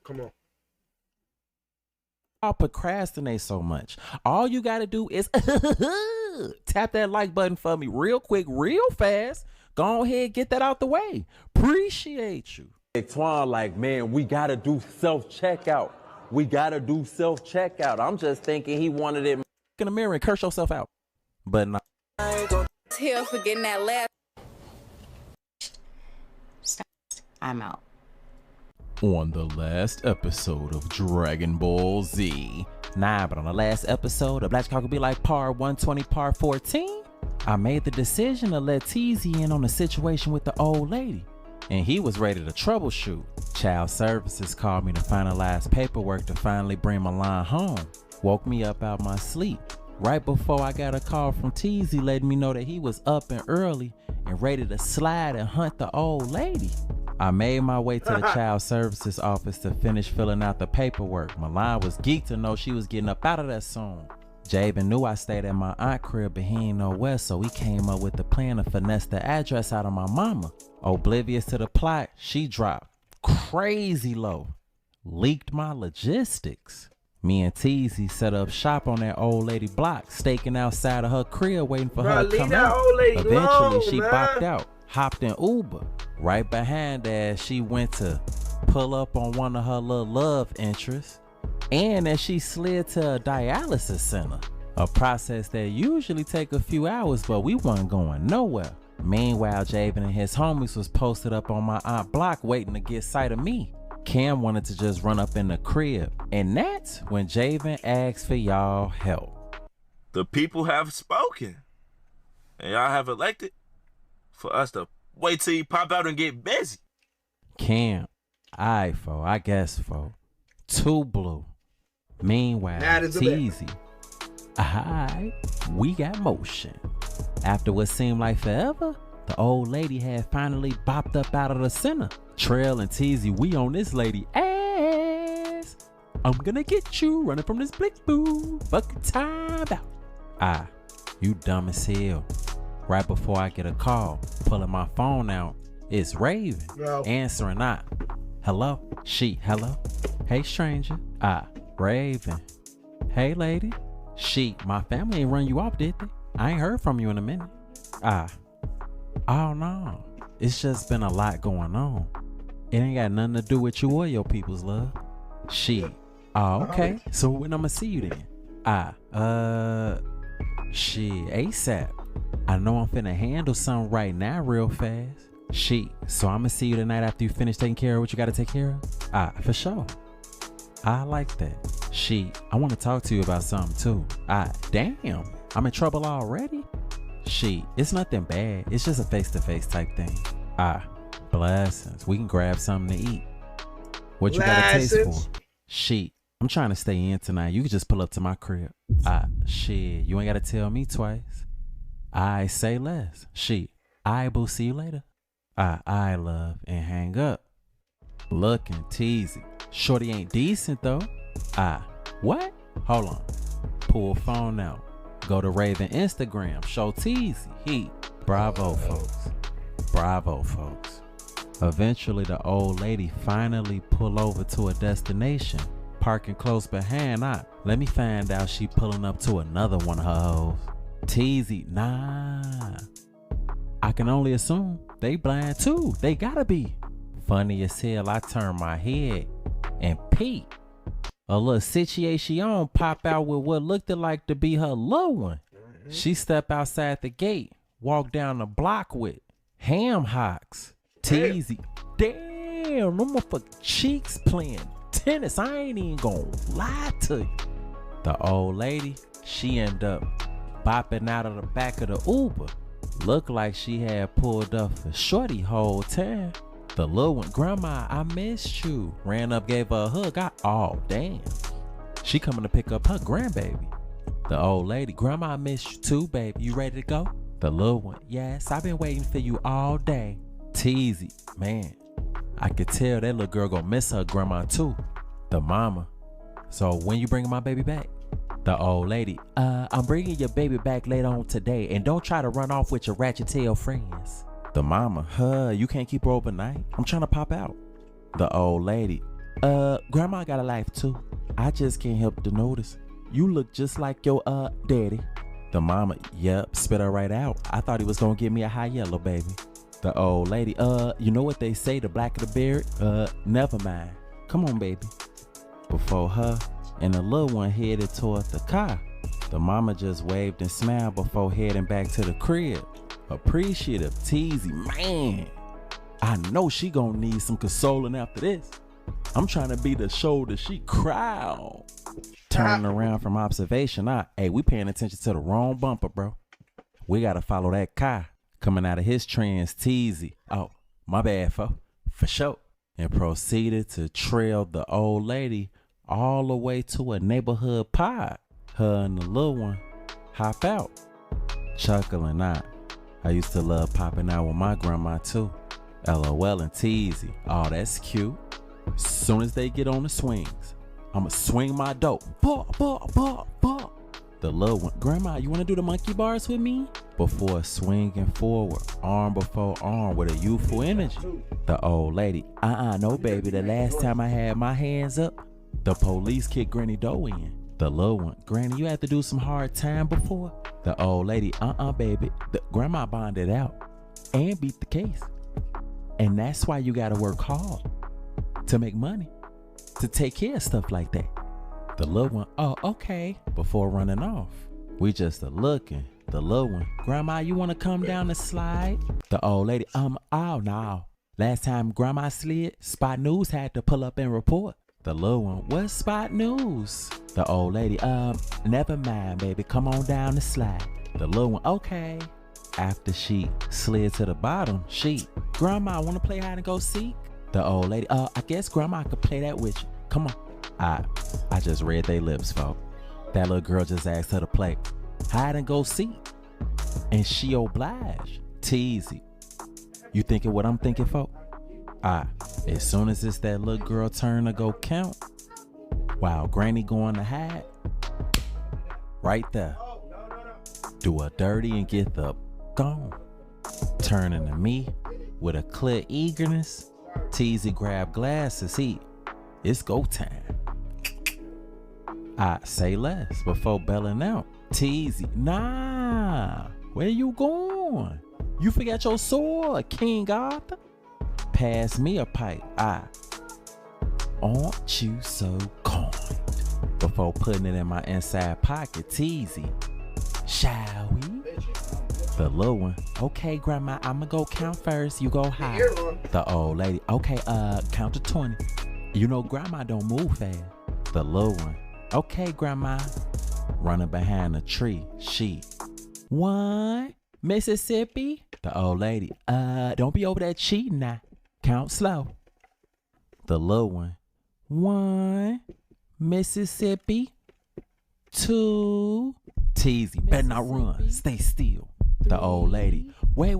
Come on. I'll procrastinate so much. All you gotta do is tap that like button for me real quick, real fast. Go ahead, get that out the way. Appreciate you. Twan, like, man, we gotta do self-checkout. We gotta do self-checkout. I'm just thinking he wanted it in the mirror and curse yourself out. But no. Here for getting that last. I'm out. On the last episode of Dragon Ball Z. But on the last episode of Black Chicago Be Like Part 120, Part 14, I made the decision to let Teezy in on the situation with the old lady. And he was ready to troubleshoot. Child Services called me to finalize paperwork to finally bring my line home. Woke me up out my sleep. Right before I got a call from Teezy letting me know that he was up and early and ready to slide and hunt the old lady. I made my way to the Child Services office to finish filling out the paperwork. Milan was geeked to know she was getting up out of that soon. Jabin knew I stayed at my aunt's crib, but he ain't know where, so he came up with the plan to finesse the address out of my mama. Oblivious to the plot, she dropped crazy low. Leaked my logistics. Me and Teezy set up shop on that old lady block, staking outside of her crib waiting for her to come out. Eventually, she bopped out. Hopped in Uber. Right behind that, she went to pull up on one of her little love interests, and then she slid to a dialysis center, a process that usually take a few hours, but we wasn't going nowhere. Meanwhile, Javen and his homies was posted up on my aunt block waiting to get sight of me. Cam wanted to just run up in the crib, and that's when Javen asked for y'all help. The people have spoken, and y'all have elected for us to wait till you pop out and get busy. Cam, I guess, fo. Too blue. Meanwhile, Teezy, we got motion. After what seemed like forever, the old lady had finally bopped up out of the center. Trail and Teezy, we on this lady ass. I'm gonna get you running from this blick boo. Fucking time out. You dumb as hell. Right before I get a call, pulling my phone out, it's Raven. Yo. Answering not. Hello? She, hello? Hey, stranger. Raven. Hey, lady. She, my family ain't run you off, did they? I ain't heard from you in a minute. Oh no. It's just been a lot going on. It ain't got nothing to do with you or your people's love. She, okay. So when I'ma see you then? She, ASAP. I know I'm finna handle something right now real fast. So I'ma see you tonight after you finish taking care of what you gotta take care of? For sure. I like that. I wanna talk to you about something too. Damn, I'm in trouble already? It's nothing bad. It's just a face-to-face type thing. Blessings. We can grab something to eat. What you got a taste for? I'm trying to stay in tonight. You can just pull up to my crib. You ain't gotta tell me twice. I say less. I will see you later. I love and hang up. Looking Teezy. Shorty ain't decent though. What? Hold on. Pull phone out. Go to Raven Instagram. Show Teezy. Bravo, folks. Bravo, folks. Eventually, the old lady finally pull over to a destination. Parking close behind. Let me find out she pulling up to another one of her hoes. Teezy, nah. I can only assume they blind too. They gotta be. Funny as hell, I turn my head and peek. A little situation pop out with what looked like to be her little one. She step outside the gate, walk down the block with ham hocks. Teezy, damn, them motherfucking cheeks playing tennis. I ain't even gonna lie to you. The old lady, she end up bopping out of the back of the Uber. Looked like she had pulled up for Shorty whole time. The little one, Grandma, I missed you. Ran up, gave her a hug. Oh, damn. She coming to pick up her grandbaby. The old lady, Grandma, I missed you too, baby. You ready to go? The little one, yes, I've been waiting for you all day. Teezy, man, I could tell that little girl gonna miss her grandma too. The mama, so when you bringing my baby back? The old lady, I'm bringing your baby back later on today, and don't try to run off with your ratchet tail friends. The mama, you can't keep her overnight. I'm trying to pop out. The old lady, Grandma got a life too. I just can't help to notice. You look just like your, daddy. The mama, yep, spit her right out. I thought he was gonna give me a high yellow, baby. The old lady, you know what they say, the blacker the berry? Never mind. Come on, baby. Before her and the little one headed toward the car, the mama just waved and smiled before heading back to the crib. Appreciative, teasy, man. I know she gonna need some consoling after this. I'm trying to be the shoulder she cry on. Turning around from observation, hey, we paying attention to the wrong bumper, bro. We gotta follow that car coming out of his trans teasy. Oh, my bad, for sure. And proceeded to trail the old lady all the way to a neighborhood pod. Her and the little one hop out, chuckling out. I used to love popping out with my grandma too. LOL and teasy. Oh, that's cute. Soon as they get on the swings, I'ma swing my dope. The little one, Grandma, you wanna do the monkey bars with me? Before swinging forward, arm before arm with a youthful energy. The old lady, no baby, the last time I had my hands up, the police kicked Granny Doe in. The little one, Granny, you had to do some hard time before? The old lady, baby, the grandma bonded out and beat the case. And that's why you gotta work hard to make money, to take care of stuff like that. The little one, oh, okay. Before running off, we just looking. The little one, Grandma, you wanna come down the slide? The old lady, oh no. Last time Grandma slid, Spot News had to pull up and report. The little one, what's Spot News? The old lady, never mind, baby, come on down the slide. The little one, okay. After she slid to the bottom, Grandma, wanna play hide and go seek? The old lady, I guess Grandma could play that with you. Come on. I just read they lips, folk. That little girl just asked her to play hide and go seek, and she obliged. Teasy. You thinking what I'm thinking, folk? As soon as it's that little girl turn to go count, while Granny going to hide, right there, do her dirty and get the gone. Turning to me with a clear eagerness, Teasy grab glasses, it's go time. I say less before belling out. Teasy, nah, where you going? You forgot your sword, King Arthur? Pass me a pipe, aren't you so kind? Before putting it in my inside pocket, Teasy, shall we? The little one, okay, Grandma, I'ma go count first, you go high. The old lady, okay, count to 20. You know Grandma don't move fast. The little one, okay, Grandma. Running behind a tree, 1, Mississippi. The old lady, don't be over there cheating now. Count slow. The little one, 1, Mississippi. 2, Teasy, better not run, stay still. The old lady, wait,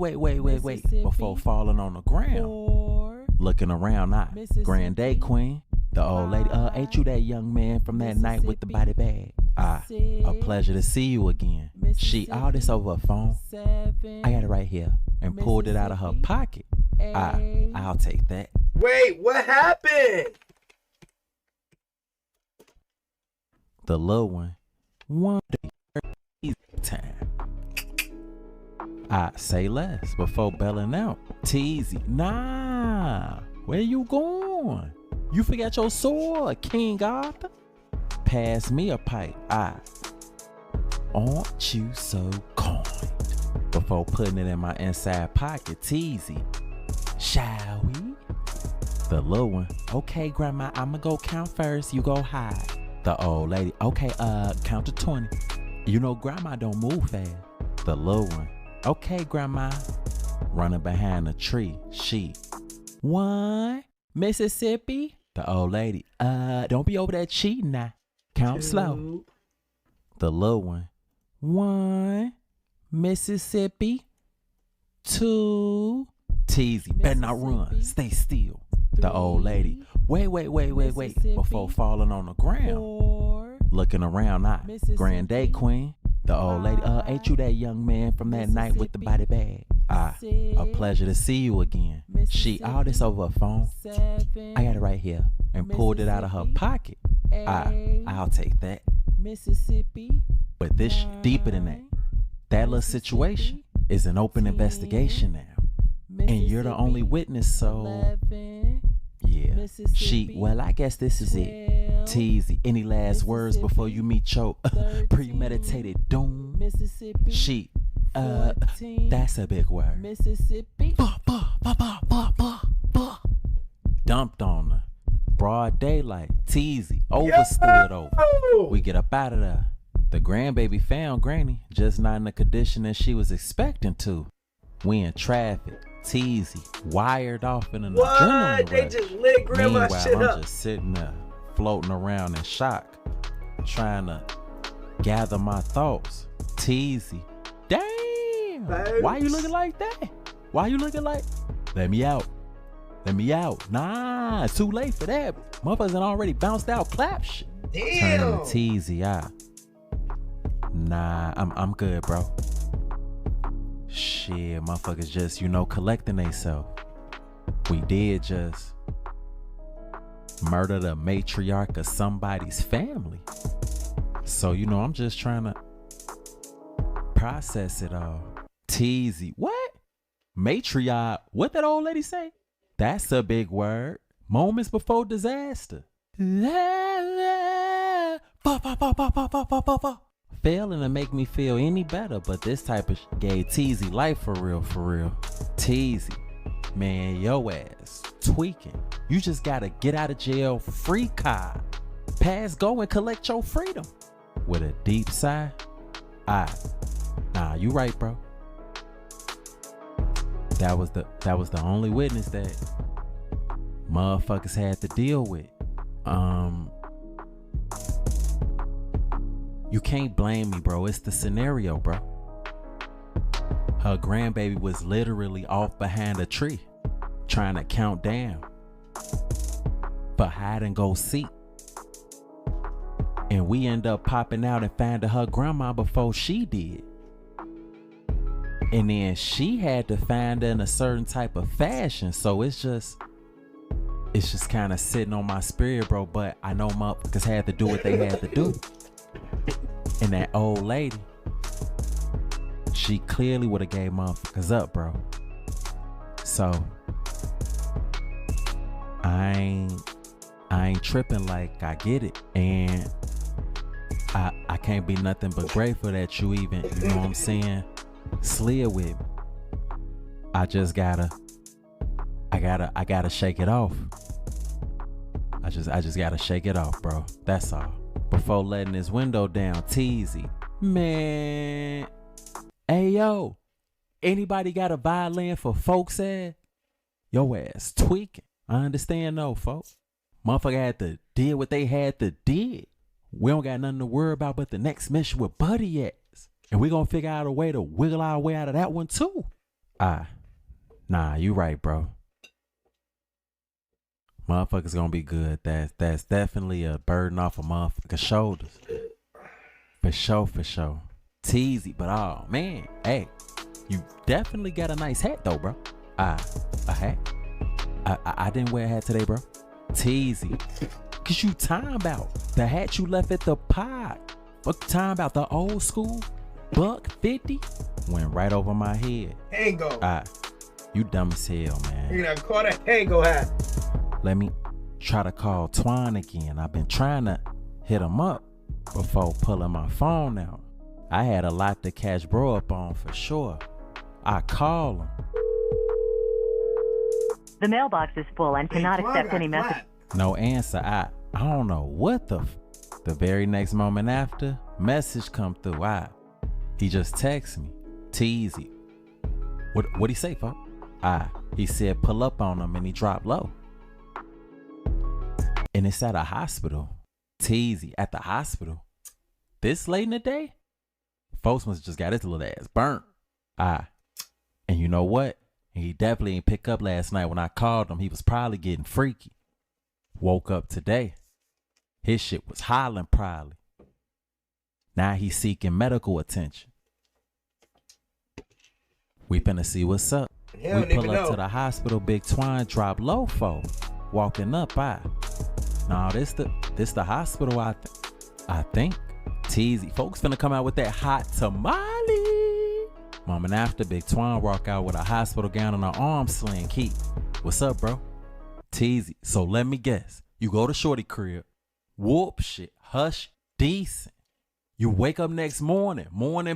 before falling on the ground. Looking around, Grand Day Queen. The old lady, ain't you that young man from that night with the body bag? A pleasure to see you again. All this over a phone. I got it right here, and pulled it out of her pocket. I'll take that. Wait, what happened? The little one, 1 time. I say less before belling out. Teasy, nah, where you going? You forgot your sword, King Arthur? Pass me a pipe, aren't you so kind? Before putting it in my inside pocket, Teasy, shall we? The little one, okay, Grandma, I'ma go count first, you go high. The old lady, okay, count to 20. You know Grandma don't move fast. The little one, okay, Grandma. Running behind a tree, 1, Mississippi. The old lady, don't be over there cheating now. Count 2. slow. The little one, 1, Mississippi. 2, Teasy, better not run, stay still. The old lady, wait, before falling on the ground. Looking around, Grand Day Queen. The old lady, ain't you that young man from that night with the body bag? A pleasure to see you again. All this over a phone. I got it right here and pulled it out of her pocket. I'll take that. Mississippi. But this deeper than that. That little situation is an open investigation now. And you're the only witness, so yeah. Well, I guess this is it. Teasy, any last words before you meet your premeditated doom? That's a big word. Mississippi. Dumped on her. Broad daylight. Teasy, overstood over. We get up out of there. The grandbaby found Granny, just not in the condition that she was expecting to. We in traffic. Teasy, wired off in an adrenaline rush. They just lit grandma shit I'm up. just sitting there, floating around in shock, trying to gather my thoughts. Teasy, damn, why you looking like that? Why you looking like? Let me out. Nah, it's too late for that. Motherfuckers done already bounced out clap shit. Damn. Turning to Teasy, nah, I'm good, bro. Shit, motherfuckers just, collecting theyself. We did just murder the matriarch of somebody's family. So, I'm just trying to process it all. Teasy, what? Matriarch, what that old lady say? That's a big word. Moments before disaster. Failing to make me feel any better, but this type of gave Teasy life for real. Teasy, man, yo ass tweaking. You just gotta get out of jail free card. Pass go and collect your freedom. With a deep sigh, nah, you right, bro. That was the only witness that motherfuckers had to deal with. You can't blame me, bro. It's the scenario, bro. Her grandbaby was literally off behind a tree trying to count down for hide and go seek. And we end up popping out and finding her grandma before she did. And then she had to find her in a certain type of fashion. So it's just kind of sitting on my spirit, bro. But I know motherfuckers had to do what they had to do. And that old lady, she clearly would have gave motherfuckers up, bro. So I ain't tripping, like, I get it. And I can't be nothing but grateful that you even, you know what I'm saying, slid with me. I just gotta shake it off. I just gotta shake it off, bro. That's all. Before letting this window down, Teasy. Man. Hey, yo. Anybody got a violin for folks' ass? Yo ass tweaking. I understand though, folks. Motherfucker had to deal what they had to deal. We don't got nothing to worry about but the next mission with Buddy ass. And we gonna figure out a way to wiggle our way out of that one too. Nah, you right, bro. Motherfuckers gonna be good. That's definitely a burden off of motherfuckers' shoulders. For sure. Teasy, but oh man, hey, you definitely got a nice hat though, bro. A hat. I didn't wear a hat today, bro. Teasy. Cause you time about the hat you left at the pod. Fuck time about the old school $150 went right over my head. Hango. You dumb as hell, man. You done caught a Hango hat. Let me try to call Twan again. I've been trying to hit him up before pulling my phone out. I had a lot to catch bro up on for sure. I call him. The mailbox is full and cannot accept any message. No answer. I don't know what the very next moment after, message come through. He just texts me. Teasy. What'd he say, folks? He said pull up on him and he dropped low. And it's at a hospital. Teasy at the hospital. This late in the day? Folks must just got his little ass burnt. And you know what? He definitely ain't pick up last night when I called him. He was probably getting freaky. Woke up today. His shit was hollering probably. Now he's seeking medical attention. We finna see what's up. He We don't pull even up know. to the hospital, Big Twine drop low for. Walking up, nah, this the hospital, I think. Teasy, folks finna come out with that hot tamale. Moment after, Big Twine walk out with a hospital gown and an arm sling. Keith, what's up, bro? Teasy, so let me guess. You go to Shorty crib, whoop shit, hush, decent. You wake up next morning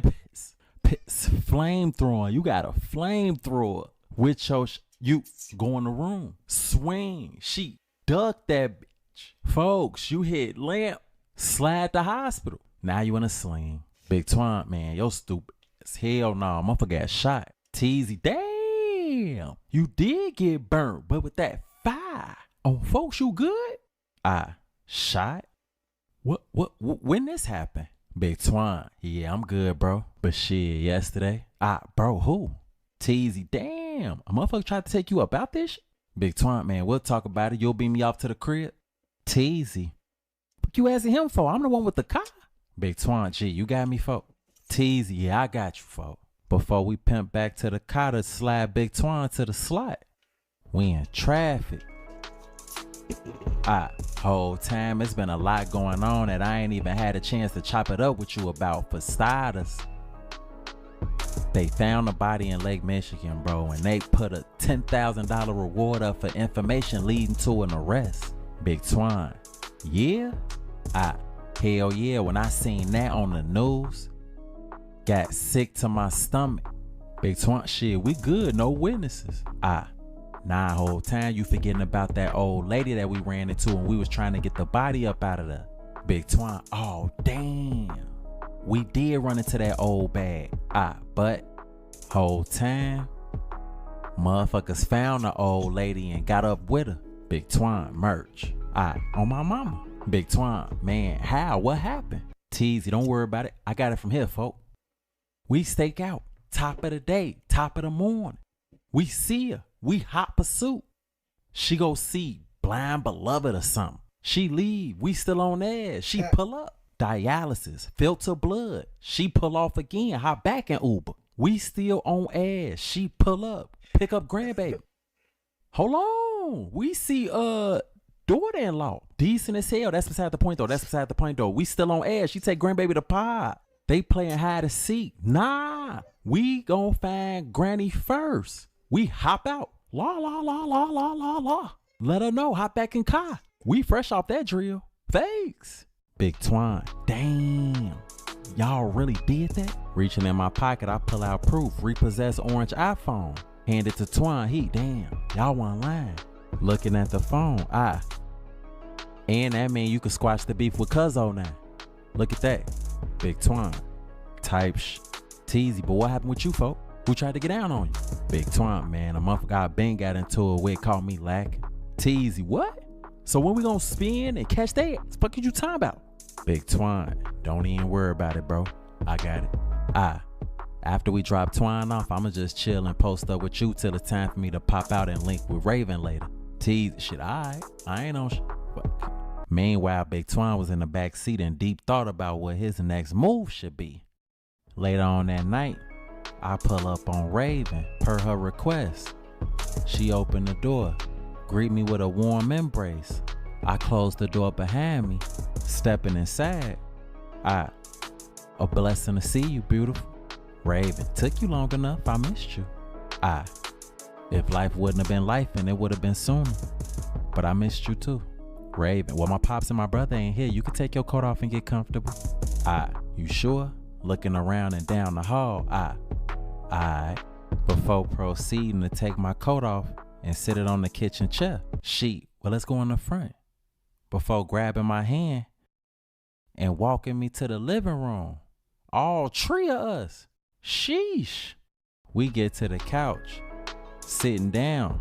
piss, flamethrowing. You got a flamethrower with your you go in the room, swing, she duck that bitch. Folks, you hit lamp, slide the hospital. Now you in a sling. Big Twine, man, yo stupid as hell. Nah, motherfucker got shot. Teasy, damn, you did get burnt, but with that fire. Oh, folks, you good? Shot? What, when this happened? Big Twine, yeah, I'm good, bro. But shit, yesterday. Bro, who? Teasy, damn, a motherfucker tried to take you up out this shit? Big Twine, man, we'll talk about it. You'll beam me off to the crib. Teasy, what you asking him for? I'm the one with the car. Big Twine, gee, you got me, folk. Teasy, yeah, I got you, folk. Before we pimp back to the car to slide Big Twine to the slot, we in traffic. Whole time it's been a lot going on that I ain't even had a chance to chop it up with you about for starters. They found the body in Lake Michigan, bro, and they put a $10,000 reward up for information leading to an arrest. Big Twine, yeah? Hell yeah, when I seen that on the news, got sick to my stomach. Big Twine, shit, we good, no witnesses. Nah, whole time you forgetting about that old lady that we ran into when we was trying to get the body up out of there. Big Twine, oh damn. We did run into that old bag. But whole time, motherfuckers found the old lady and got up with her. Big Twine, merch. On my mama. Big Twine, man, how? What happened? Teasy, don't worry about it. I got it from here, folk. We stake out. Top of the day, top of the morning. We see her. We hot pursuit. She go see Blind Beloved or something. She leave. We still on there. She pull up. Dialysis. Filter blood. She pull off again. Hop back in Uber. We still on ass. She pull up. Pick up grandbaby. Hold on. We see daughter-in-law. Decent as hell. That's beside the point though. We still on ass. She take grandbaby to pod. They playing hide and seek. Nah. We gon' find granny first. We hop out. La. Let her know. Hop back in car. We fresh off that drill. Thanks. Big Twine. Damn. Y'all really did that? Reaching in my pocket, I pull out proof. Repossess orange iPhone. Hand it to Twine. He, damn. Y'all want lying. Looking at the phone. And that mean you can squash the beef with Cuzzo now. Look at that. Big Twine. Type Teasy. But what happened with you, folk? Who tried to get down on you? Big Twine, man. A month ago, I been got into it with, called me lacking. Teasy, what? So when we gonna spin and catch that? What the fuck you talking about? Big Twine, don't even worry about it, bro. I got it. After we drop Twine off, I'ma just chill and post up with you till it's time for me to pop out and link with Raven later. Teasy, shit, alright. I ain't on shit. Meanwhile, Big Twine was in the back seat and deep thought about what his next move should be. Later on that night, I pull up on Raven per her request. She opened the door, greet me with a warm embrace. I closed the door behind me, stepping inside. A blessing to see you, beautiful. Raven, took you long enough, I missed you. If life wouldn't have been life, and it would have been sooner. But I missed you too. Raven, well, my pops and my brother ain't here. You can take your coat off and get comfortable. You sure? Looking around and down the hall. Alright. Before proceeding to take my coat off and sit it on the kitchen chair. Well, let's go in the front. Before grabbing my hand and walking me to the living room. All three of us. Sheesh. We get to the couch. Sitting down.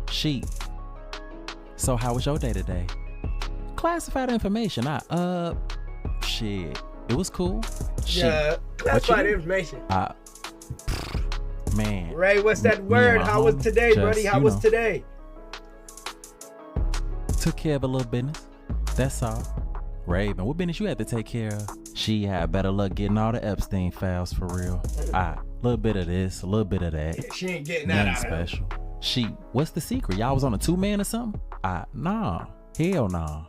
So how was your day today? Classified information. Shit. It was cool. Yeah, classified information. Man. Ray, what's that word? How was today, buddy? How was today? Took care of a little business. That's all. Raven, what business you had to take care of? She had better luck getting all the Epstein files for real. A little bit of this, a little bit of that. She ain't getting that nothing out of special. She, what's the secret? Y'all was on a 2-man or something? Nah. Hell nah.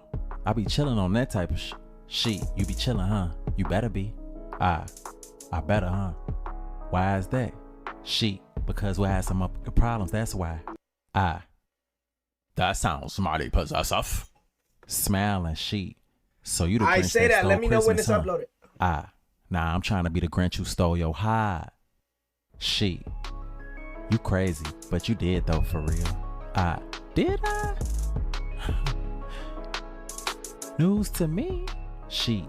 I be chilling on that type of shit. You be chilling, huh? You better be. I better, huh? Why is that? She, because we had some problems, that's why. That sounds mighty possessive. Smiling, she. So you the Grinch I say that. Let me know when it's uploaded. Nah, I'm trying to be the Grinch who stole your hide. She. You crazy, but you did though, for real. Did I? News to me. She.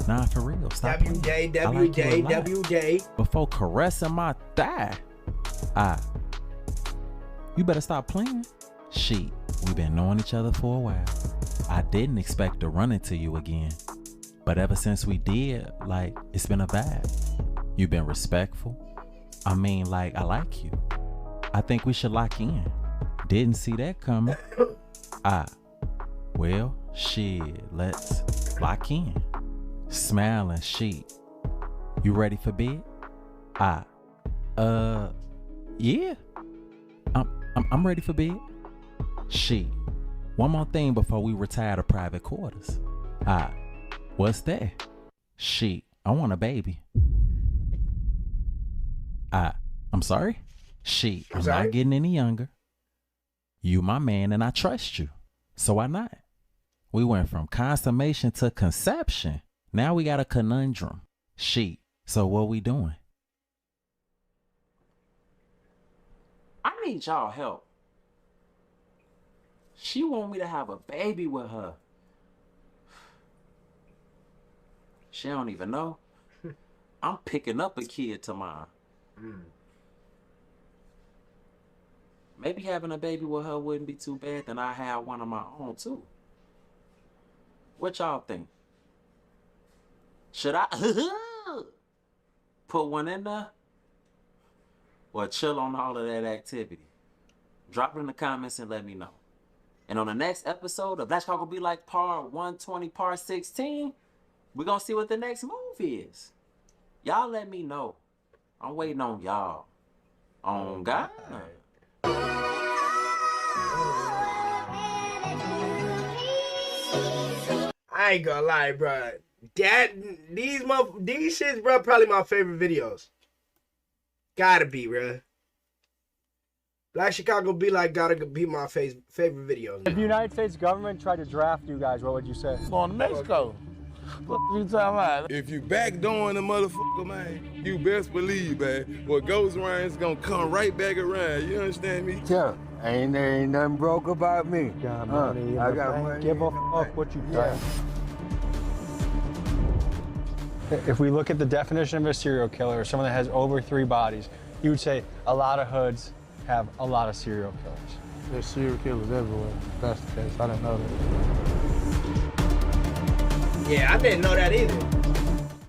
Nah, for real. Stop WJ. Before caressing my thigh. You better stop playing. She. We been knowing each other for a while. I didn't expect to run into you again. But ever since we did, like, it's been a vibe. You've been respectful. I mean, like, I like you. I think we should lock in. Didn't see that coming. Well, shit, let's lock in. Smiling, she. You ready for bed? Yeah. I'm ready for bed. She. One more thing before we retire to private quarters. What's that? She. I want a baby. I'm sorry? She. I'm not getting any younger. You my man and I trust you. So why not? We went from consummation to conception. Now we got a conundrum. She. So what we doing? I need y'all help. She want me to have a baby with her. She don't even know. I'm picking up a kid tomorrow. Maybe having a baby with her wouldn't be too bad, then I have one of my own too. What y'all think? Should I put one in there? Or chill on all of that activity? Drop it in the comments and let me know. And on the next episode of That's Gonna Be Like Part 120, Part 16, we're gonna see what the next move is. Y'all let me know. I'm waiting on y'all. On God. I ain't gonna lie, bro. These shits, bro, probably my favorite videos. Gotta be, bro. Black Chicago Be Like gotta be my favorite videos. If the United States government tried to draft you guys, what would you say? Going to Mexico. What you talking about? If you backdooring the motherfucker, man, you best believe, man, what goes around is gonna come right back around. You understand me? Yeah, ain't nothing broke about me. Got money I got money. Give a fuck what you think. If we look at the definition of a serial killer, someone that has over 3 bodies, you would say a lot of hoods have a lot of serial killers. There's serial killers everywhere. That's the case. I didn't know that. Yeah, I didn't know that either.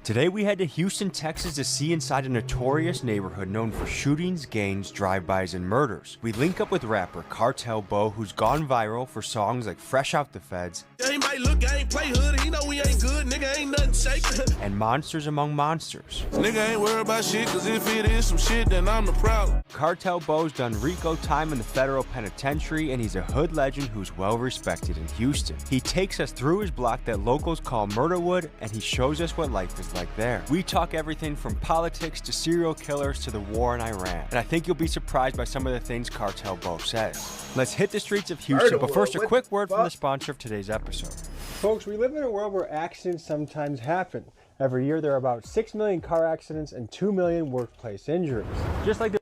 Today we head to Houston, Texas to see inside a notorious neighborhood known for shootings, gangs, drive-bys, and murders. We link up with rapper Cartel Bo, who's gone viral for songs like Fresh Out the Feds, He might look, I ain't play hood, he know we ain't good, nigga ain't nothing shaking. and Monsters Among Monsters. Nigga ain't worried about shit, cause if it is some shit, then I'm the problem. Cartel Bo's done Rico time in the federal penitentiary, and he's a hood legend who's well respected in Houston. He takes us through his block that locals call Murderwood, and he shows us what life is like there. We talk everything from politics to serial killers to the war in Iran, and I think you'll be surprised by some of the things Cartel Bo says. Let's hit the streets of Houston, but first a quick word from the sponsor of today's episode. Folks, we live in a world where accidents sometimes happen. Every year there are about 6 million car accidents and 2 million workplace injuries. Just like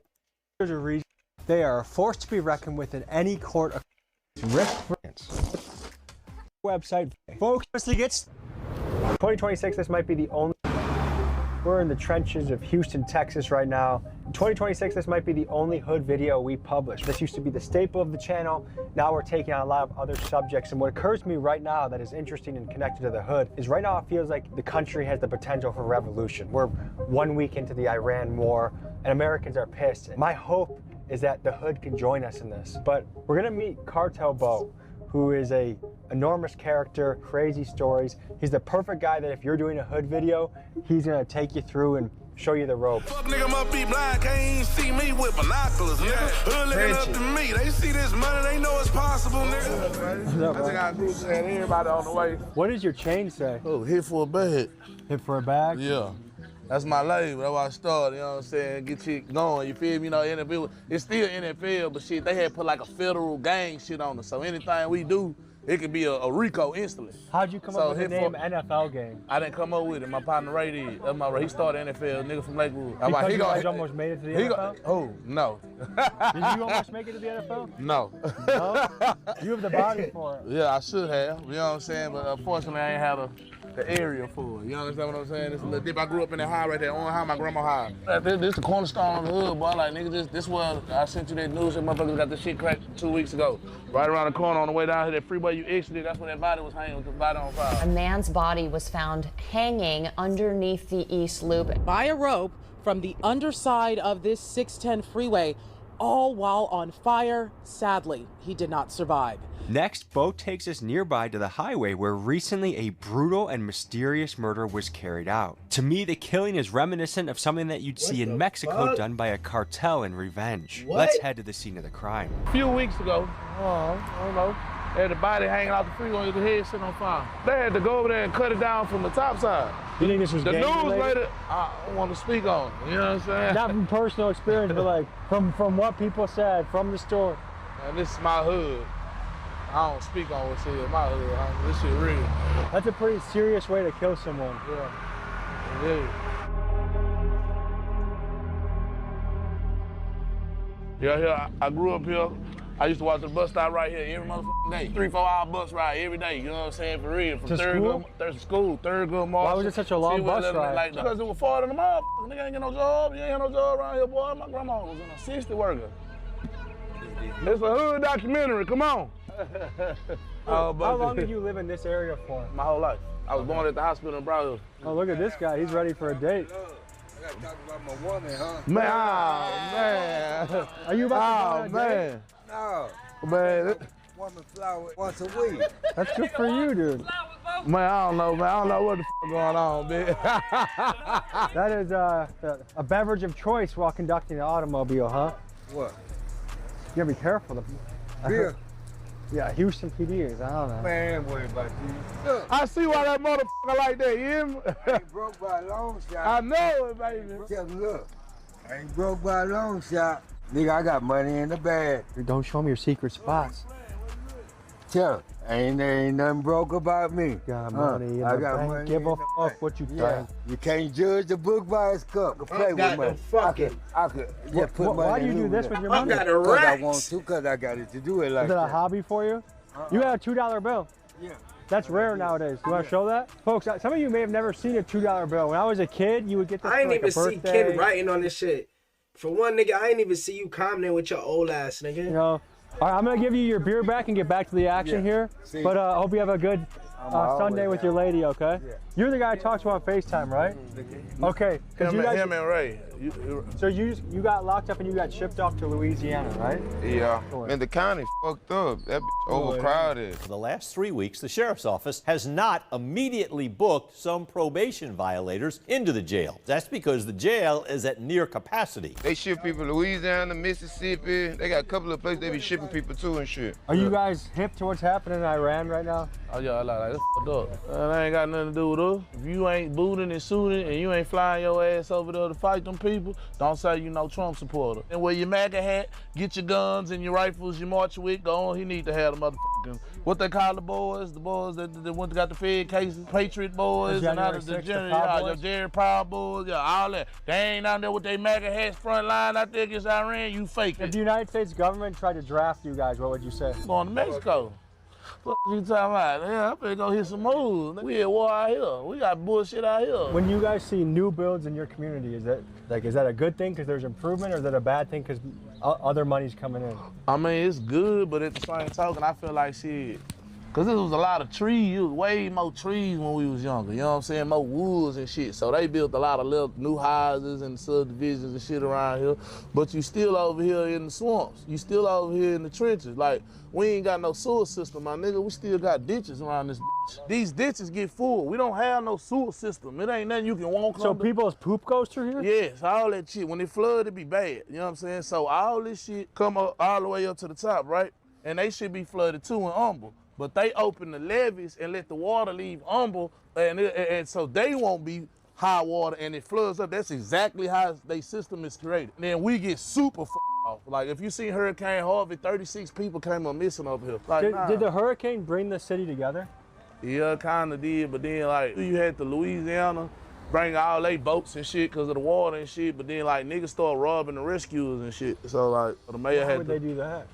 there's a reason they are a force to be reckoned with in any court of website. Folks, to get 2026, this might be the only. We're in the trenches of Houston, Texas right now. In 2026, this might be the only hood video we publish. This used to be the staple of the channel. Now we're taking on a lot of other subjects. And what occurs to me right now that is interesting and connected to the hood is right now it feels like the country has the potential for revolution. We're 1 week into the Iran war and Americans are pissed. And my hope is that the hood can join us in this. But we're gonna meet Cartel Bo, who is a enormous character, crazy stories. He's the perfect guy that if you're doing a hood video, he's gonna take you through and show you the ropes. Fuck nigga must be blind, can't even see me with binoculars, nigga. Hood looking up to me. They see this money, they know it's possible, nigga. I think I agree with everybody on the way. What does your chain say? Oh, hit for a bag. Hit for a bag? Yeah. That's my label. That's why I started, you know what I'm saying? Get you going, you feel me? You know, NFL, it's still NFL, but shit, they had put like a federal gang shit on it. So anything we do, it could be a RICO instantly. How'd you come up with the name NFL Game? I didn't come up with it. My partner Ray did. That's my Ray. He started NFL, nigga from Lakewood. Because you guys almost made it to the NFL? Oh, no. Did you almost make it to the NFL? No. No? You have the body for it. Yeah, I should have. You know what I'm saying? But unfortunately, I ain't have the area for it. You understand what I'm saying? It's a little dip. I grew up in that high right there, on high, my grandma high. This the cornerstone of the hood, boy. Like, nigga, this where I sent you that news that motherfuckers got this shit cracked 2 weeks ago. Right around the corner on the way down here, that freeway you exited, that's where that body was hanging with the body on fire. A man's body was found hanging underneath the East Loop. By a rope from the underside of this 610 freeway, all while on fire. Sadly, he did not survive. Next, Bo takes us nearby to the highway where recently a brutal and mysterious murder was carried out. To me, the killing is reminiscent of something that you'd see in Mexico done by a cartel in revenge. Let's head to the scene of the crime. A few weeks ago, I don't know, they had the body hanging out the freeway with the head sitting on fire. They had to go over there and cut it down from the top side. You think this was the gang news related? later? I don't want to speak on it. You know what I'm saying? Not from personal experience, but like from what people said, from the story. Man, this is my hood. I don't speak on what's in my hood. This shit real. That's a pretty serious way to kill someone. Yeah. It is. Yeah, I grew up here. I used to walk to the bus stop right here every motherfucking day. 3-4 hour bus ride every day, you know what I'm saying, for real. From third good March. Why was it such a long bus ride? Like, because it was far than the motherfucker. Nigga ain't get no job. You ain't got no job around here, boy. My grandma was an assistant worker. It's a hood documentary, come on. How long did you live in this area for? My whole life. I was born at the hospital in Broward. Oh, look at this guy. He's ready for a date. I gotta talk about my woman, huh? Man, Are you about to go on a date? Man. No. Man. Woman flower once a week. That's good for you, dude. Man, I don't know, man. I don't know what the f going on, man. That is a beverage of choice while conducting an automobile, huh? What? You gotta be careful. Beer. Yeah, Houston PD is, I don't know. Man, worry about you. Look, I see why that motherfucker like that, you hear me? I ain't broke by a long shot. I know it, baby. Tell me, look, I ain't broke by a long shot. Nigga, I got money in the bag. Don't show me your secret spots. Tell her, ain't nothing broke about me. Got money in I the got bank. money Give in a the fuck bank. what you Yeah, think. you can't judge the book by its cup. Play with money. I could just put money Why do you in do this Louis with your I money? got a Because I rack. want to, because I got it to do it like Is it that. a hobby for you? You got a $2 bill. Yeah. That's rare nowadays. You want to show that? Folks, some of you may have never seen a $2 bill. When I was a kid, you would get this I for ain't like even a see birthday. Kid writing on this shit. For one, nigga, I ain't even see you commenting with your old ass, nigga. You know, all right, I'm going to give you your beer back and get back to the action here. See. But I hope you have a good Sunday with your lady, okay? Yeah. You're the guy I talked to on FaceTime, right? Okay. 'Cause you guys, Him and Ray. so you got locked up and you got shipped off to Louisiana, right? Yeah. Man, the county fucked up. That bitch overcrowded. For the last 3 weeks, the sheriff's office has not immediately booked some probation violators into the jail. That's because the jail is at near capacity. They ship people to Louisiana, Mississippi. They got a couple of places they be shipping people to and shit. Are you guys hip to what's happening in Iran right now? Oh, yeah, like, that's fucked up. That ain't got nothing to do with us. If you ain't booting and suiting and you ain't flying your ass over there to fight them people, don't say you no Trump supporter. And wear your MAGA hat, get your guns and your rifles you march with, go on. He need to have the motherfucking, what they call the boys that went to got the Fed cases, Patriot boys, and all the your Jerry Proud boys, yeah, all that. They ain't out there with their MAGA hats front line out there against Iran, you fake it. If the United States government tried to draft you guys, what would you say? Going to Mexico. What you talking about? Yeah, I'm finna go hit some moves. We at war out here. We got bullshit out here. When you guys see new builds in your community, is that a good thing because there's improvement, or is that a bad thing because other money's coming in? I mean, it's good, but at the same token, I feel like shit. Cause there was a lot of trees, it was way more trees when we was younger, you know what I'm saying? More woods and shit. So they built a lot of little new houses and subdivisions and shit around here. But you still over here in the swamps. You still over here in the trenches. Like, we ain't got no sewer system, my nigga. We still got ditches around this bitch. These ditches get full. We don't have no sewer system. It ain't nothing you can walk on. So people's poop goes through here? Yes, all that shit. When it flood, it be bad. You know what I'm saying? So all this shit come up all the way up to the top, right? And they should be flooded too in Humble. But they open the levees and let the water leave Humble, and so they won't be high water and it floods up. That's exactly how their system is created. And then we get super off. Like, if you see Hurricane Harvey, 36 people came up missing over here. Like, did the hurricane bring the city together? Yeah, kind of did, but then, like, you had to Louisiana bring all they boats and shit because of the water and shit, but then, like, niggas started robbing the rescuers and shit. So, like, the mayor Why would they do that?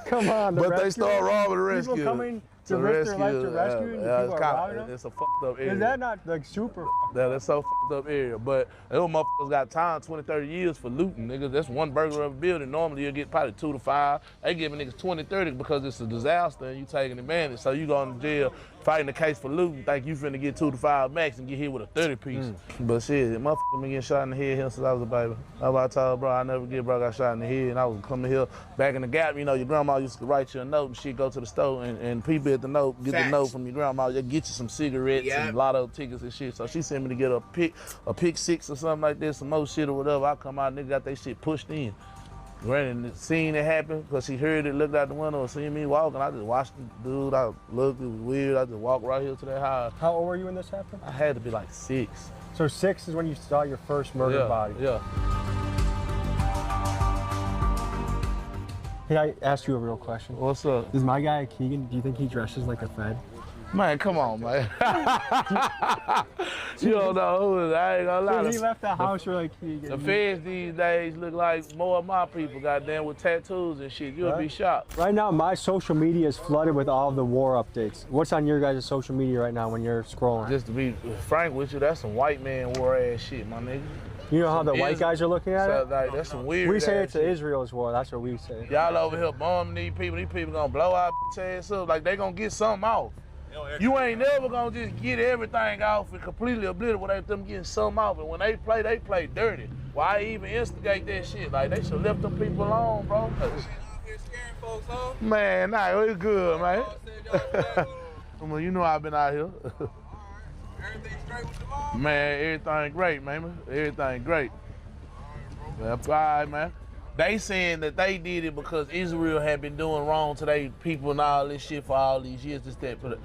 Come on, but they start robbing the rescue. People coming to risk their life to rescue you, and people are robbing them? It's a fucked up area. Is that not like super? That's so fucked up area. But those motherfuckers got time 20, 30 years for looting, niggas. That's one burglar of a building. Normally you'll get probably 2 to 5. They giving niggas 20, 30 because it's a disaster and you taking advantage. So you going to jail fighting the case for looting, think you finna get 2 to 5 max and get hit with a 30 piece. But shit, motherfucker been getting shot in the head here since I was a baby. That's why I told bro I never get bro got shot in the head, and I was coming here back in the Gap. You know, your grandma used to write you a note and shit, go to the store and people at the note, get the note from your grandma, they get you some cigarettes and lotto tickets and shit. So she sent me to get a pick 6 or something like this, some more shit or whatever. I come out, nigga got that shit pushed in. Granted, seen it happen because she heard it, looked out the window and seen me walking. I just watched the dude. I looked, it was weird. I just walked right here to that house. How old were you when this happened? I had to be like 6. So 6 is when you saw your first murdered body? Yeah. Hey, I asked you a real question. What's up? Is my guy Keegan, do you think he dresses like a Fed? Man, come on, man. You don't know who it is. I ain't gonna lie. When he left the house, you're like, Keegan. The feds these days look like more of my people, goddamn, with tattoos and shit. You'll be shocked. Right now, my social media is flooded with all of the war updates. What's on your guys' social media right now when you're scrolling? Just to be frank with you, that's some white man war ass shit, my nigga. You know how the white guys are looking at it? Like, that's some weird We say ass it's shit. Israel's war. That's what we say. Y'all over here bombing these people gonna blow our bitch ass up. Like, they gonna get something off. You ain't never gonna just get everything off and completely obliterate without them getting something off. And when they play dirty. Why even instigate that shit? Like, they should left them people alone, bro. Man, nah, it's good, man. Well, you know I've been out here. Everything straight with the law? Man, everything great, man. Everything great. That's all right, man. They saying that they did it because Israel had been doing wrong to their people and all this shit for all these years. This, that, but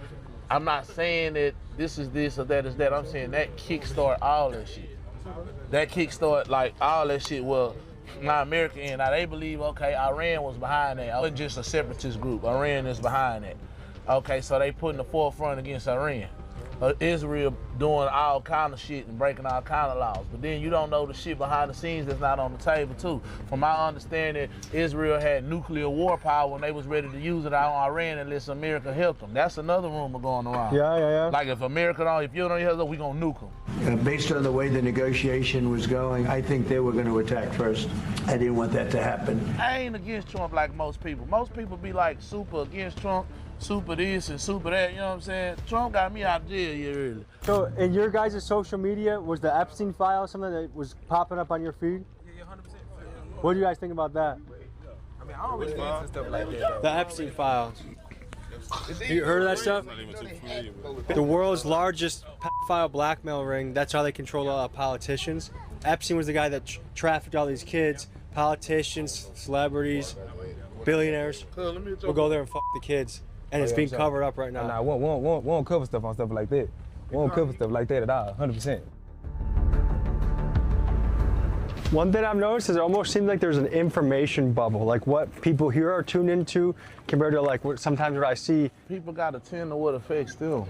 I'm not saying that this is this or that is that. I'm saying that kickstart all that shit. That kickstart like all that shit. Well, now America and now they believe, okay, Iran was behind that. It wasn't just a separatist group. Iran is behind that. Okay, so they put in the forefront against Iran. Israel doing all kind of shit and breaking all kind of laws. But then you don't know the shit behind the scenes that's not on the table too. From my understanding, Israel had nuclear war power when they was ready to use it out on Iran unless America helped them. That's another rumor going around. Yeah. Like if America don't, if you don't help them, we gonna nuke them. Based on the way the negotiation was going, I think they were going to attack first. I didn't want that to happen. I ain't against Trump like most people. Most people be like super against Trump, super this and super that, you know what I'm saying? Trump got me out of jail here early. So in your guys' social media, was the Epstein file something that was popping up on your feed? Yeah, 100%. What do you guys think about that? I mean, I don't really into stuff like that. The Epstein files. You heard of that stuff? The world's largest pedophile blackmail ring, that's how they control politicians. Epstein was the guy that trafficked all these kids, politicians, celebrities, billionaires. We'll go there and fuck the kids. And it's being covered up right now. Nah, we won't cover stuff on stuff like that. We won't cover stuff like that at all, 100%. One thing I've noticed is it almost seems like there's an information bubble, like what people here are tuned into compared to like what sometimes what I see. People got to tend to what affects them.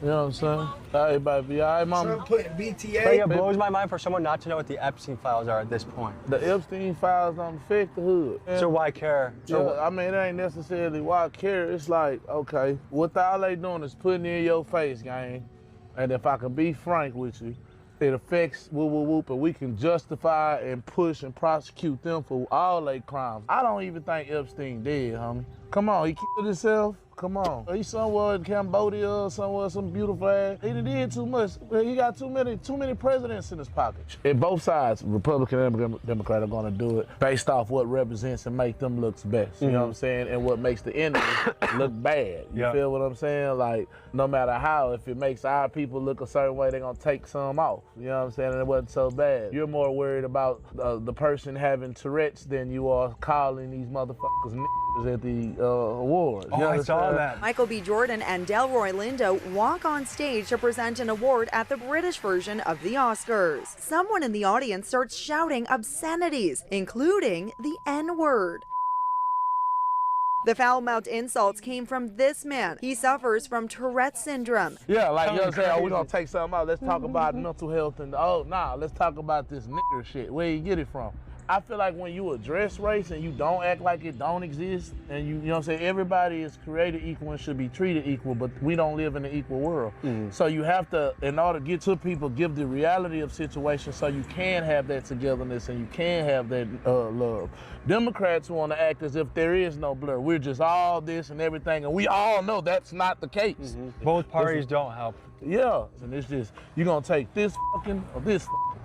You know what I'm saying? Everybody be all right, mama. Trump putting BTA. But it blows my mind for someone not to know what the Epstein files are at this point. The Epstein files don't affect the hood. So why care? So, I mean, it ain't necessarily why care. It's like, okay, what all they doing is putting in your face, gang. And if I can be frank with you, it affects whoop, whoop, whoop, and we can justify and push and prosecute them for all their crimes. I don't even think Epstein dead, homie. Come on, he killed himself. Come on. He's somewhere in Cambodia or somewhere, some beautiful ass. He did too much. He got too many presidents in his pocket. And both sides, Republican and Democrat, are gonna do it based off what represents and make them look best. You know what I'm saying? And what makes the enemy look bad. You feel what I'm saying? Like, no matter how, if it makes our people look a certain way, they're gonna take some off. You know what I'm saying? And it wasn't so bad. You're more worried about the person having Tourette's than you are calling these motherfuckers niggas at the awards. Oh, I saw that. Michael B. Jordan and Delroy Lindo walk on stage to present an award at the British version of the Oscars. Someone in the audience starts shouting obscenities, including the N-word. The foul-mouthed insults came from this man. He suffers from Tourette's syndrome. Yeah, like, you know what I'm saying? Oh, we're gonna take something out. Let's talk about mental health and, oh, nah, let's talk about this nigger shit. Where you get it from? I feel like when you address race and you don't act like it don't exist, and you know what I'm saying, everybody is created equal and should be treated equal, but we don't live in an equal world. So you have to, in order to get to people, give the reality of situations so you can have that togetherness and you can have that love. Democrats want to act as if there is no blur. We're just all this and everything, and we all know that's not the case. Both parties don't help. Yeah, and it's just, you're gonna take this fucking or this fucking.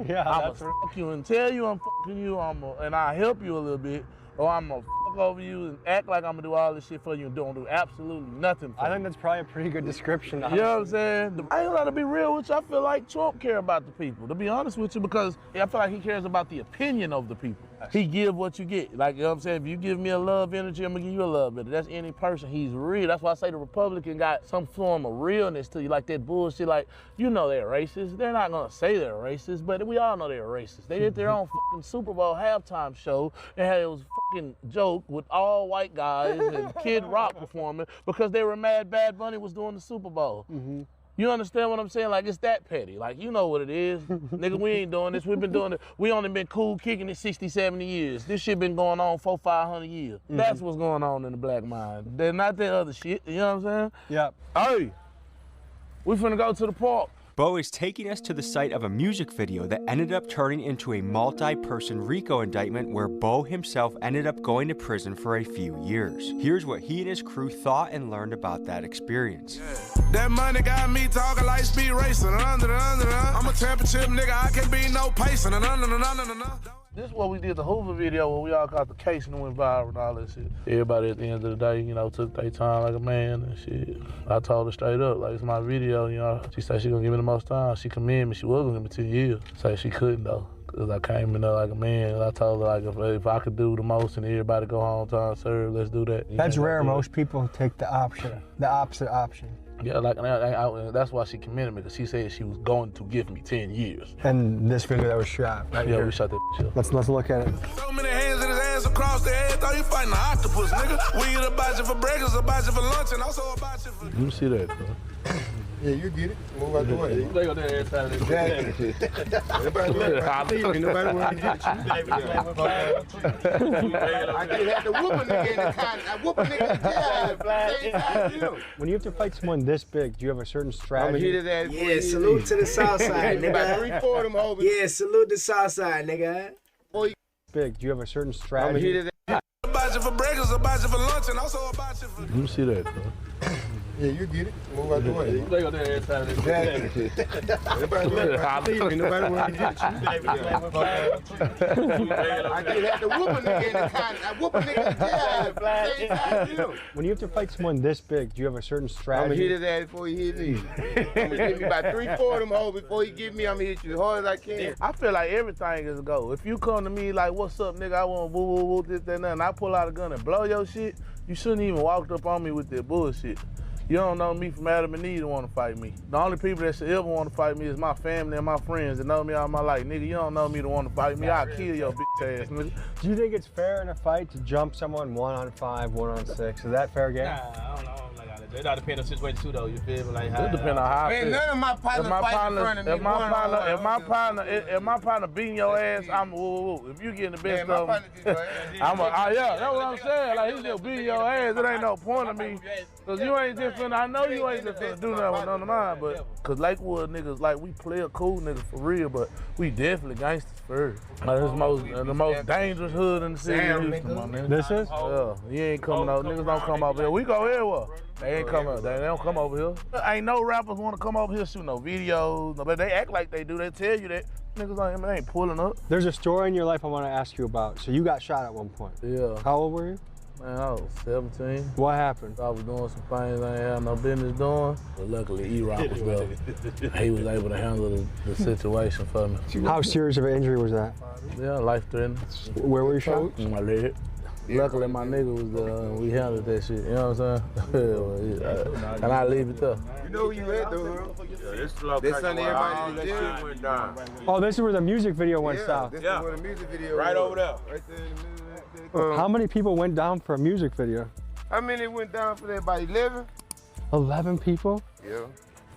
Yeah, I'ma fuck you and tell you I'm fucking you, and I'll help you a little bit, or I'm gonna fuck over you and act like I'm gonna do all this shit for you and don't do absolutely nothing for you. I think that's probably a pretty good description. You know what I'm saying? I ain't gonna be real with you. I feel like Trump care about the people, to be honest with you, because I feel like he cares about the opinion of the people. He give what you get. Like, you know what I'm saying? If you give me a love energy, I'm gonna give you a love energy. That's any person. He's real. That's why I say the Republican got some form of realness to you, like that bullshit. Like, you know they're racist. They're not gonna say they're racist, but we all know they're racist. They did their own fucking Super Bowl halftime show and had it was fucking joke with all white guys and Kid Rock performing because they were mad Bad Bunny was doing the Super Bowl. You understand what I'm saying? Like, it's that petty. Like, you know what it is. Nigga, we ain't doing this. We've been doing it. We only been cool kicking it 60, 70 years. This shit been going on 400, 500 years. That's what's going on in the black mind. They're not that other shit. You know what I'm saying? Yep. Hey, we finna go to the park. Bo is taking us to the site of a music video that ended up turning into a multi-person RICO indictment where Bo himself ended up going to prison for a few years. Here's what he and his crew thought and learned about that experience. That money got me talking like speed racing. I'm a championship nigga, I can't be no pacing. This is what we did the Hoover video where we all got the case and went viral and all that shit. Everybody at the end of the day, you know, took their time like a man and shit. I told her straight up, like, it's my video, you know. She said she gonna give me the most time. She commended me, she was gonna give me 10 years. Say she couldn't though, cause I came in there like a man. And I told her, like, if I could do the most and everybody go home time served, let's do that. That's rare. Most people take the opposite option. Yeah, like, that's why she commended me, because she said she was going to give me 10 years. And this video that was shot, right Yeah, here. we shot that shit. Let's look at it. So many hands in his ass across the head, thought you fighting an octopus, nigga. We eat about you for breakfast, about you for lunch, and also about you for... Let me see that, bro. Yeah, you get it. Move out the way. They go there every time. Exactly. Nobody want to get you. I just had to whoop a nigga in the con. I whoop a nigga in the job. When you have to fight someone this big, do you have a certain strategy? Yeah, salute to the south side, About nigga. 3-4 of them hoes. Yeah, salute the south side, nigga. Big, do you have a certain strategy? About you for breakfast, about you for lunch, and also about you for... Let me see that, bro. Yeah, you get it. Move out the way. They go there every time. Exactly. Nobody want to get you. I just had to whoop a nigga in the con. I whoop a nigga in the job. When you have to fight someone this big, do you have a certain I'm strategy? gonna hit his ass before he hit me. I'm gonna hit me about 3-4 of them hoes before he get me. I'm gonna hit you as hard as I can. I feel like everything is a go. If you come to me like, what's up, nigga, I want woo woo woo this, that, and that, and I pull out a gun and blow your shit, you shouldn't even walked up on me with that bullshit. You don't know me from Adam and Eve to want to fight me. The only people that should ever want to fight me is my family and my friends that know me all my life. Nigga, you don't know me to want to fight me. I'll kill your bitch ass, nigga. Do you think it's fair in a fight to jump someone 1-on-5, 1-on-6? Is that fair game? Nah, I don't know. It all depends on the situation too, though. You feel me? Like how It depends on how I Man, feel. none of my partners fight in front of me. If my partner beating your ass, I'm woo. If you getting the best of them, yeah, that's what I'm saying. Like he just beating your ass, it ain't no point of me. Cause you ain't just finna, I know you ain't just finna do nothing with none of mine, but cause Lakewood niggas, like we play a cool niggas for real, but we definitely gangsters for real. Like it's the most dangerous hood in the city of Houston, my nigga. This is? Yeah, you ain't coming out, niggas don't come over here. We go everywhere. They ain't come out, they don't come over here. Ain't no rappers wanna come over here shoot no videos, but they act like they do, they tell you that. Niggas ain't pulling up. There's a story in your life I want to ask you about. So you got shot at one point. Yeah. How old were you? Man, I was 17. What happened? I was doing some things I ain't had no business doing. But luckily, E-Rock was there. He was able to handle the situation for me. How serious of an injury was that? Yeah, life-threatening. Where were you shot? In my leg. Luckily, my nigga was there and we handled that shit, you know what I'm saying? And I leave it there. You know where you at, though, huh? This Sunday, everybody shit went down. Oh, this is where the music video went south. This is where the music video right was. over there. Right there in the middle. How many people went down for a music video? How many went down for that? About 11? 11 people? Yeah.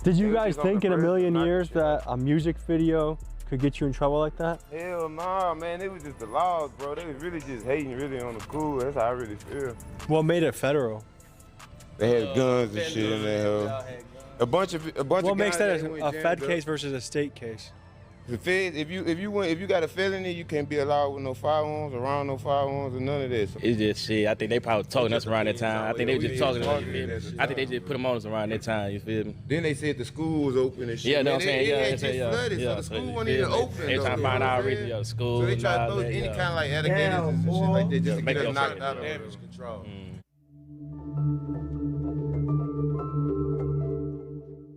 Did you guys think in a million years that a music video could get you in trouble like that? Hell nah, man. It was just the laws, bro. They was really just hating really on the cool. That's how I really feel. What made it federal? They had guns and shit in there. A bunch of What makes guys that went a jammed fed up. case versus a state case? The feds, if you got a felony, you can't be allowed with no firearms, around no firearms, or none of that. So It's just shit. I think they probably talking us around that time. I think they were just talking to us, you feel me? I think they just put them on us around that time, you feel me? Then they said the school was open and shit. Yeah, know Man, what I'm saying? It Yeah, had just flooded, so the school wasn't even open. They though, trying to you find know out what I'm already, saying? school. So they try to and throw all that, any yeah. kind of like alligators and shit like that just to Make get it us knocked okay. out of Damage control.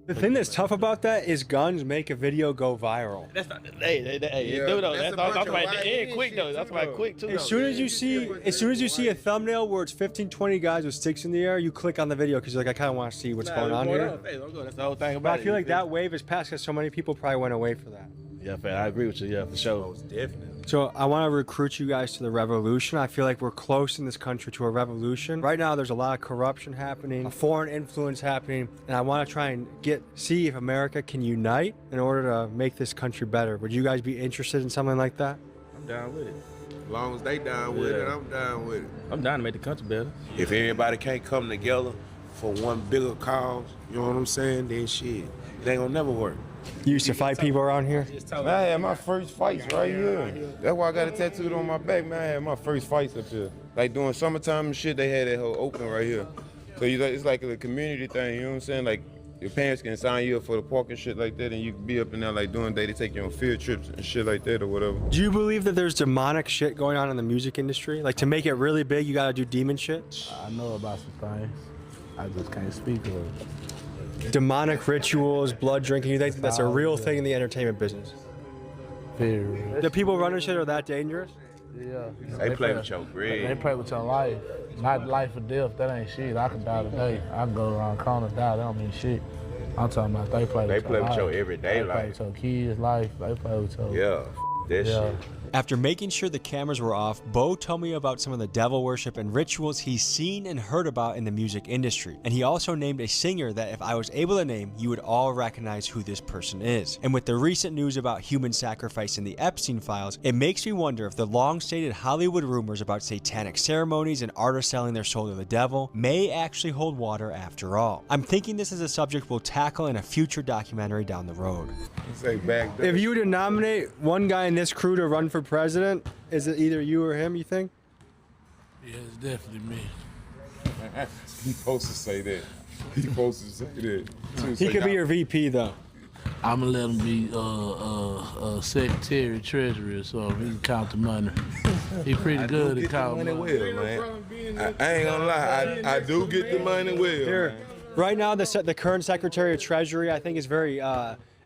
The thing that's tough about that is guns make a video go viral. That's not, hey, do though. That's why they quick though. That's why quick too. As soon as you see a thumbnail where it's 15, 20 guys with sticks in the air, you click on the video because you're like, I kind of want to see what's going on here. That's the whole thing But about it. I feel like that wave is past because so many people probably went away for that. Yeah, fair. I agree with you. Yeah, for sure. Definitely. So I want to recruit you guys to the revolution. I feel like we're close in this country to a revolution. Right now, there's a lot of corruption happening, a foreign influence happening, and I want to try and see if America can unite in order to make this country better. Would you guys be interested in something like that? I'm down with it. As long as they down with it, I'm down with it. I'm down to make the country better. If everybody can't come together for one bigger cause, you know what I'm saying, then shit, it ain't gonna never work. You used to fight people around here? Man, I had my first fights right here. That's why I got it tattooed on my back, man. I had my first fights up here. Like during summertime and shit, they had that whole open right here. So it's like a community thing, you know what I'm saying? Like your parents can sign you up for the park and shit like that, and you can be up in there like during the day, they take you on field trips and shit like that or whatever. Do you believe that there's demonic shit going on in the music industry? Like to make it really big, you gotta do demon shit? I know about some things. I just can't speak of it. Demonic rituals, blood drinking, you think that's a real thing in the entertainment business? Period. The people running shit are that dangerous? Yeah. They play with your bread. They play with your life. Not life or death, that ain't shit. I can die today. I can go around the corner and die, that don't mean shit. I'm talking about they play with your everyday life. They play with your kids' life. They play with your... That shit. After making sure the cameras were off, Bo told me about some of the devil worship and rituals he's seen and heard about in the music industry. And he also named a singer that if I was able to name, you would all recognize who this person is. And with the recent news about human sacrifice in the Epstein files, it makes me wonder if the long-stated Hollywood rumors about satanic ceremonies and artists selling their soul to the devil may actually hold water after all. I'm thinking this is a subject we'll tackle in a future documentary down the road. If you were to nominate one guy in this crew to run for president, is it either you or him, you think? Yeah, it's definitely me. He's supposed to say that. He's supposed to say that. He could be your VP, though. I'm gonna let him be secretary, treasurer, so he can count the money. He pretty good at counting money. Well, man. I ain't gonna lie, I do get the money well. Here, right now, the current Secretary of Treasury, I think, is very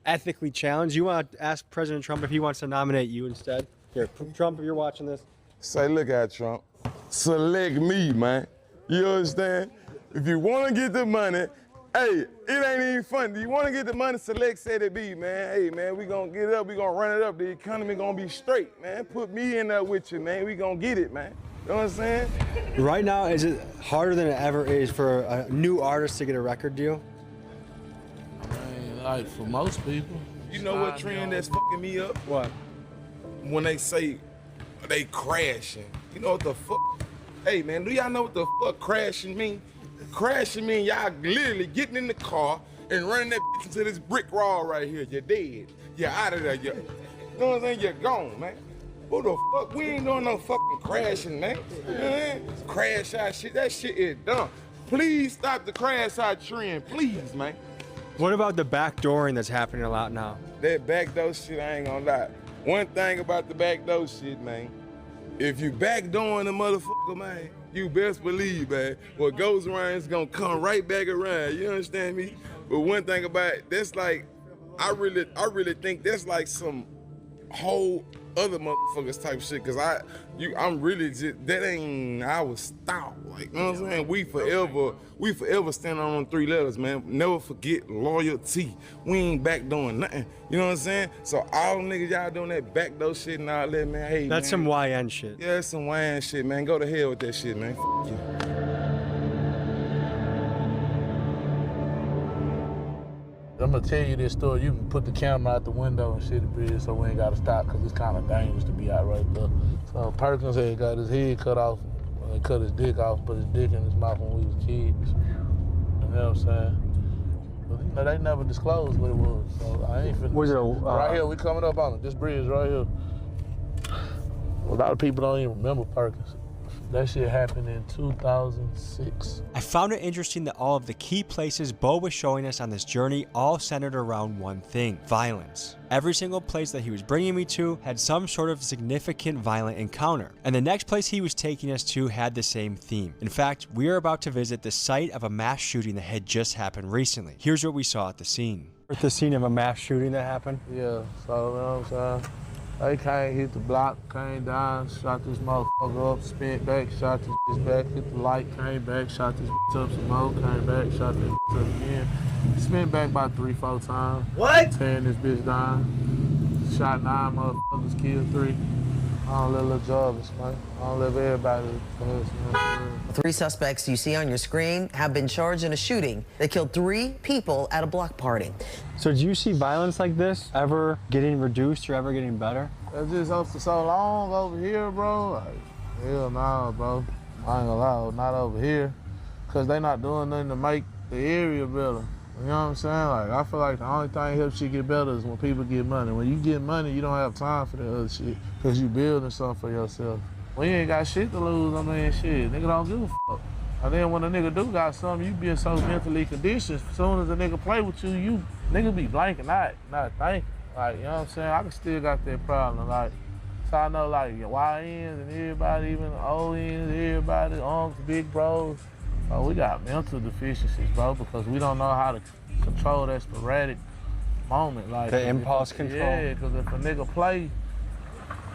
ethically challenged. You want to ask President Trump if he wants to nominate you instead? Here, Trump, if you're watching this. Say, look at Trump. Select me, man. You understand? If you want to get the money, hey, it ain't even fun. Do you want to get the money? Select said it be, man. Hey, man, we gonna get it up. We gonna run it up. The economy gonna be straight, man. Put me in there with you, man. We gonna get it, man. You know what I'm saying? Right now, is it harder than it ever is for a new artist to get a record deal? Like for most people. You know what trend that's fucking me up? What? When they say they crashing. You know what the fuck? Hey man, do y'all know what the fuck crashing mean? Crashing mean y'all literally getting in the car and running that bitch into this brick wall right here. You're dead. You're out of there. You know what I'm saying? You're gone, man. Who the fuck? We ain't doing no fucking crashing, man. You know what I mean? Crash out shit. That shit is dumb. Please stop the crash out trend, please, man. What about the backdooring that's happening a lot now? That backdoor shit, I ain't gonna lie. One thing about the backdoor shit, man, if you backdooring the motherfucker, man, you best believe, man, what goes around is gonna come right back around. You understand me? But one thing about it, that's like, I really think that's like some whole other motherfuckers type shit, cause I'm really just, that ain't our style. Like, you know what I'm saying? We forever stand on them 3 letters, man. Never forget loyalty. We ain't backdooring nothing. You know what I'm saying? So all niggas y'all doing that backdoor shit and all that, man. Hey, that's man, some YN shit. Yeah, that's some YN shit, man. Go to hell with that shit, man. Fuck you. I'm gonna tell you this story. You can put the camera out the window and shit the bridge so we ain't gotta stop because it's kind of dangerous to be out right there. So Perkins had got his head cut off and cut his dick off, put his dick in his mouth when we was kids. You know what I'm saying? But you know, they never disclosed what it was. So I ain't finna. Was it right here, we coming up on it. This bridge right here. A lot of people don't even remember Perkins. That shit happened in 2006. I found it interesting that all of the key places Bo was showing us on this journey all centered around one thing: violence. Every single place that he was bringing me to had some sort of significant violent encounter. And the next place he was taking us to had the same theme. In fact, we are about to visit the site of a mass shooting that had just happened recently. Here's what we saw at the scene. At the scene of a mass shooting that happened? Yeah, so you know what I'm saying? They came, hit the block, came down, shot this motherfucker up, spent back, shot this bitch back, hit the light, came back, shot this bitch up some more, came back, shot this bitch up again. Spent back about 3-4 times. What? Tearing this bitch down. Shot 9 motherfuckers, killed 3. I don't let little jobbers, man. I don't let everybody. The 3 suspects you see on your screen have been charged in a shooting that killed 3 people at a block party. So do you see violence like this ever getting reduced or ever getting better? It's just up for so long over here, bro. Like, hell no, bro. I ain't gonna lie, not over here. Cause they not doing nothing to make the area better. You know what I'm saying? Like, I feel like the only thing that helps you get better is when people get money. When you get money, you don't have time for that other shit. Cause you building something for yourself. When you ain't got shit to lose, I mean, shit, nigga don't give a fuck. And then when a nigga do got something, you be so mentally conditioned. As soon as a nigga play with you, nigga be blanking out, not thinking. Like, you know what I'm saying? I can still got that problem. Like, so I know like your YNs and everybody, even the ONs, everybody, arms, big bros. Oh, we got mental deficiencies, bro, because we don't know how to control that sporadic moment. Like the impulse control? Yeah, because if a nigga play,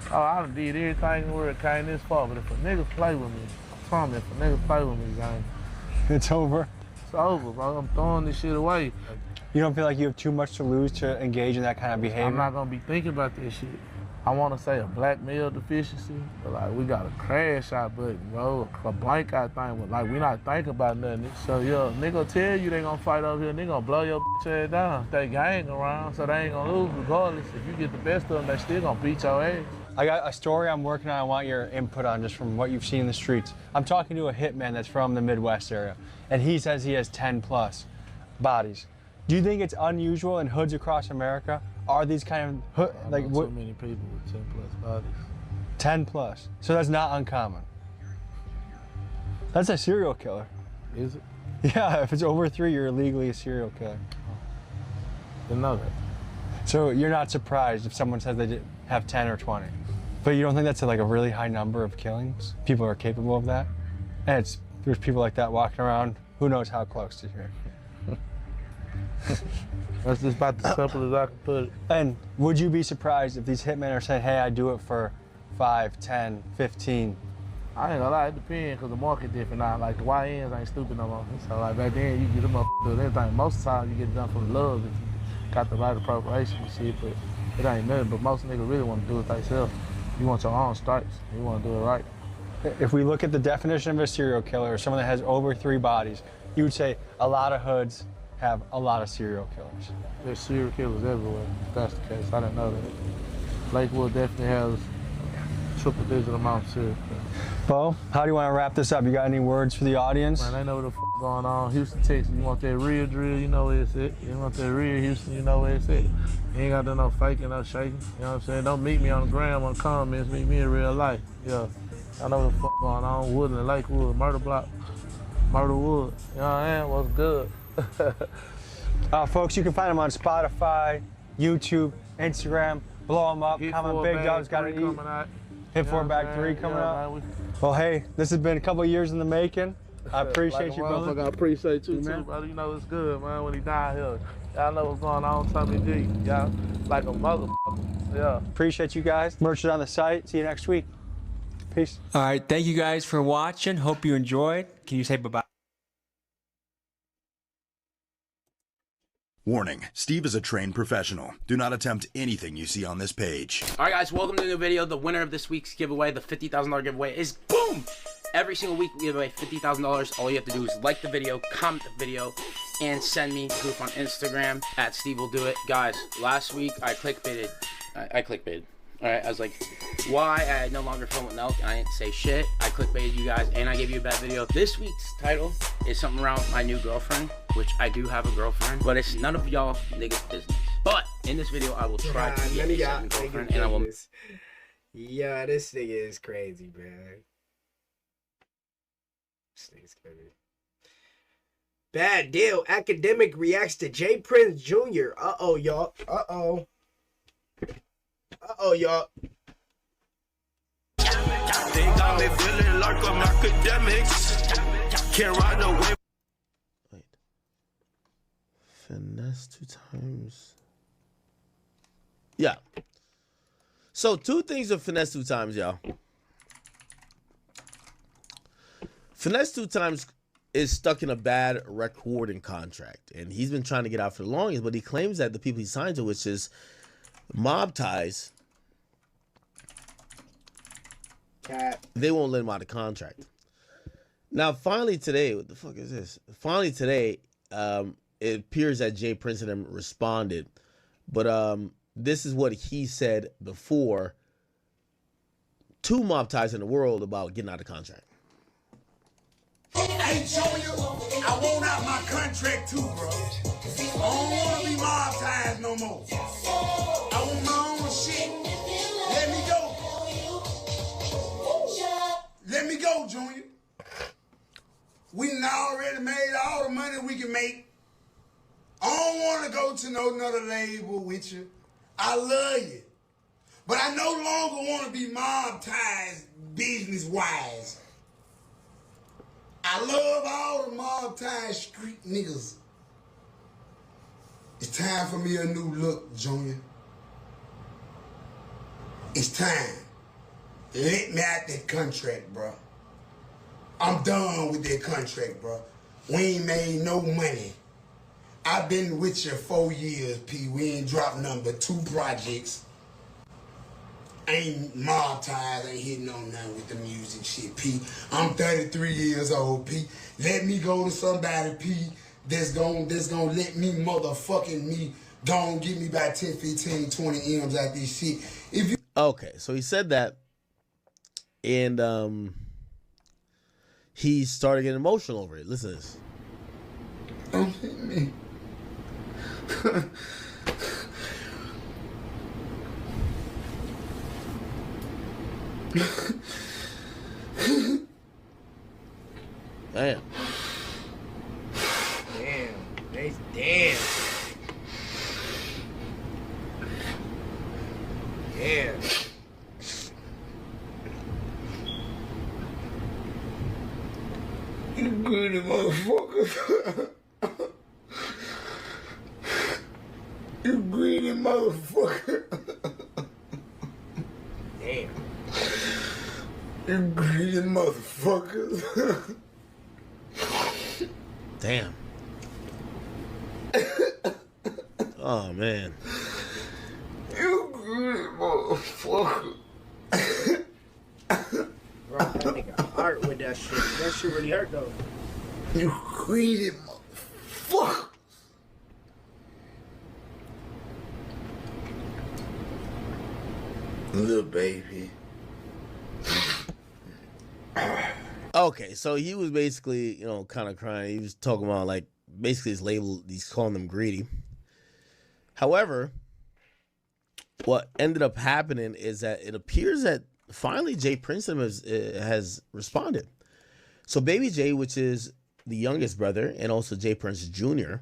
oh, I done did everything where it came this far, but if a nigga play with me, if a nigga play with me, gang, it's over. It's over, bro. I'm throwing this shit away. You don't feel like you have too much to lose to engage in that kind of behavior? I'm not gonna be thinking about this shit. I wanna say a black male deficiency, but like we got a crash out button, bro, a blank out thing, but like we not thinking about nothing. So yo, nigga tell you they gonna fight over here, they gonna blow your bitch ass down. They gang around, so they ain't gonna lose regardless. If you get the best of them, they still gonna beat your ass. I got a story I'm working on I want your input on just from what you've seen in the streets. I'm talking to a hitman that's from the Midwest area, and he says he has 10+ bodies. Do you think it's unusual in hoods across America? Are these kind of like what? Too many people with 10+ bodies. 10+. So that's not uncommon. That's a serial killer. Is it? Yeah, if it's over 3, you're legally a serial killer. Didn't know that. So you're not surprised if someone says they have 10 or 20, but you don't think that's like a really high number of killings? People are capable of that, and there's people like that walking around. Who knows how close to here? That's just about as simple as I can put it. And would you be surprised if these hitmen are saying, hey, I do it for 5, 10, 15? I ain't gonna lie, it depends, because the market different now. Like, the YNs ain't stupid no more. So, like, back then, you get them up to everything. Most of the time, you get it done from love if you got the right appropriation and shit, but it ain't nothing. But most niggas really want to do it themselves. You want your own stripes. You want to do it right. If we look at the definition of a serial killer, someone that has over 3 bodies, you would say a lot of hoods have a lot of serial killers. There's serial killers everywhere, if that's the case. I didn't know that. Lakewood definitely has triple-digit amount of serial killers. Bo, how do you want to wrap this up? You got any words for the audience? Man, they know what the f going on. Houston, Texas, you want that real drill, you know where it's at. You want that real Houston, you know where it's at. You ain't got to do no faking, no shaking. You know what I'm saying? Don't meet me on the gram, on the comments, meet me in real life. Yeah, I know what the f going on. Woodland, Lakewood, Murder Block, Murderwood. You know what I mean? What's good? Folks, you can find them on Spotify, YouTube, Instagram. Blow them up. Comment Big Dog's got to eat. Hit 4 Bag 3 coming up. Well, hey, this has been a couple of years in the making. I appreciate you, brother. I appreciate you too, brother. You know it's good, man. When he died here, y'all know what's going on. Tommy G, y'all like a motherfucker. Yeah. Appreciate you guys. Merch is on the site. See you next week. Peace. All right, thank you guys for watching. Hope you enjoyed. Can you say bye-bye? Warning, Steve is a trained professional. Do not attempt anything you see on this page. All right, guys, welcome to the new video. The winner of this week's giveaway, the $50,000 giveaway, is boom! Every single week, we give away $50,000. All you have to do is like the video, comment the video, and send me proof on Instagram at Steve Will Do It. Guys, last week, I clickbaited. All right, I was like, why I no longer film with Nelk, and I didn't say shit. I clickbaited you guys, and I gave you a bad video. This week's title is something around my new girlfriend, which I do have a girlfriend, but it's none of y'all niggas' business. But in this video, I will try to get a second girlfriend, and I will. Yeah, this nigga is crazy, man. This nigga's crazy. Bad deal. Academic reacts to J. Prince Jr. Uh-oh, y'all. Uh-oh. Uh-oh, y'all. They got me feeling like I'm academics. Can't ride no way. Wait. Finesse 2 times. Yeah. So 2 things of finesse 2 times, y'all. Finesse 2 times is stuck in a bad recording contract. And he's been trying to get out for the longest, but he claims that the people he signed to, which is Mob Ties, they won't let him out of contract. Now, finally today, what the fuck is this? Finally today, it appears that Jay Prince and them responded. But this is what he said before to Mob Ties in the world about getting out of contract. Hey, Junior, I want out my contract too, bro. I don't want to be Mob Ties no more. I want my own shit. Let me go. Let me go, Junior. We done already made all the money we can make. I don't want to go to no another label with you. I love you. But I no longer want to be Mob Ties business-wise. I love all the Mob Ties street niggas. It's time for me a new look, Junior. It's time. Let me out that contract, bro. I'm done with that contract, bro. We ain't made no money. I've been with you 4 years, P. We ain't dropped nothing but 2 projects. Ain't Mob Ties, ain't hitting on nothing with the music shit, P. I'm 33 years old, P. Let me go to somebody, P, that's gonna let me motherfucking me gon' give me about 10, 15, 20 M's out this shit. If you Okay, so he said that, and he started getting emotional over it. Listen to this. Don't hit me. Damn. Damn. Damn. You greedy motherfucker. You greedy motherfucker. Damn. You greedy motherfucker. Damn. Oh, man. You greedy motherfucker. Bro, that nigga That shit really hurt though. You greedy motherfucker. Little baby. Okay, so he was basically, you know, kind of crying. He was talking about, like, basically his label, he's calling them greedy. However, what ended up happening is that it appears that finally Jay Princeton has responded. So Baby J, which is the youngest brother, and also Jay Prince Jr.,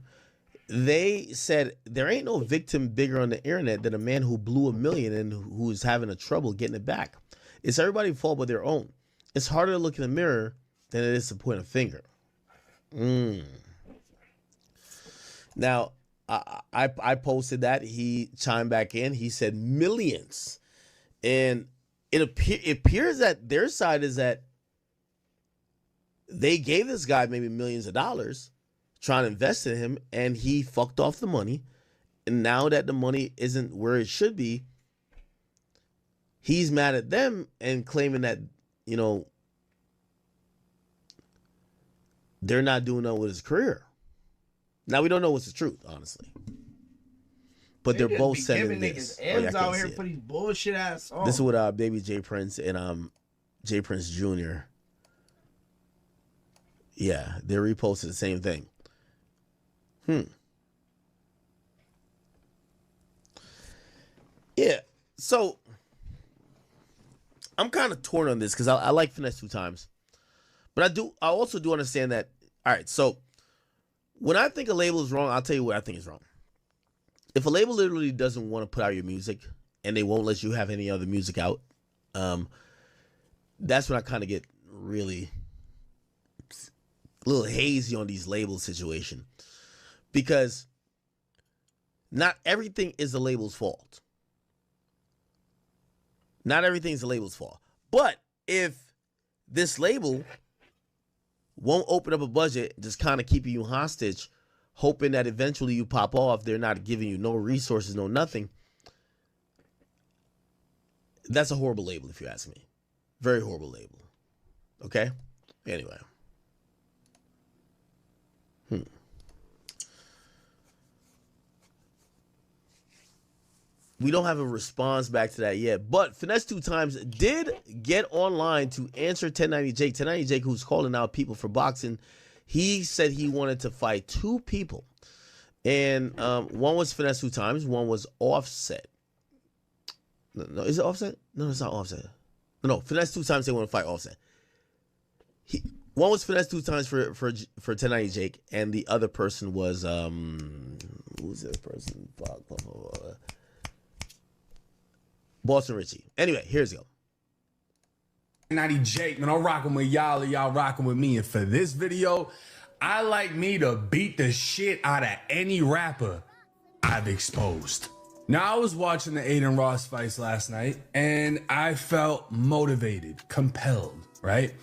they said there ain't no victim bigger on the internet than a man who blew $1 million and who's having a trouble getting it back. It's everybody's fault but their own. It's harder to look in the mirror than it is to point a finger. Now, I posted that. He chimed back in. He said millions. And it appears that their side is that they gave this guy maybe millions of dollars trying to invest in him, and he fucked off the money. And now that the money isn't where it should be, he's mad at them and claiming that, you know, they're not doing that with his career. Now, we don't know what's the truth, honestly. But they're both sending this. M's out here for these bullshit ass songs. This is what Baby J Prince and J Prince Jr. Yeah, they reposted the same thing. Yeah, so I'm kind of torn on this because I like Finesse 2 Times, but I also do understand that. All right, so when I think a label is wrong, I'll tell you what I think is wrong. If a label literally doesn't want to put out your music and they won't let you have any other music out, that's when I kind of get really a little hazy on these label situation, because not everything is the label's fault. Not everything is the label's fault. But if this label won't open up a budget, just kind of keeping you hostage, hoping that eventually you pop off, they're not giving you no resources, no nothing, that's a horrible label if you ask me. Very horrible label. Okay? Anyway. We don't have a response back to that yet, but Finesse 2 Times did get online to answer 1090 Jake. 1090 Jake, who's calling out people for boxing, he said he wanted to fight 2 people, and one was Finesse 2 Times, one was Offset. No, is it Offset? No, it's not Offset. No, Finesse 2 Times they want to fight Offset. One was Finesse 2 Times for 1090 Jake, and the other person was who's this person? Boston Richie. Anyway, here's go. 90 Jake, man, I'm rocking with y'all, and y'all rocking with me. And for this video, I like me to beat the shit out of any rapper I've exposed. Now, I was watching the Aiden Ross fights last night, and I felt motivated, compelled, right?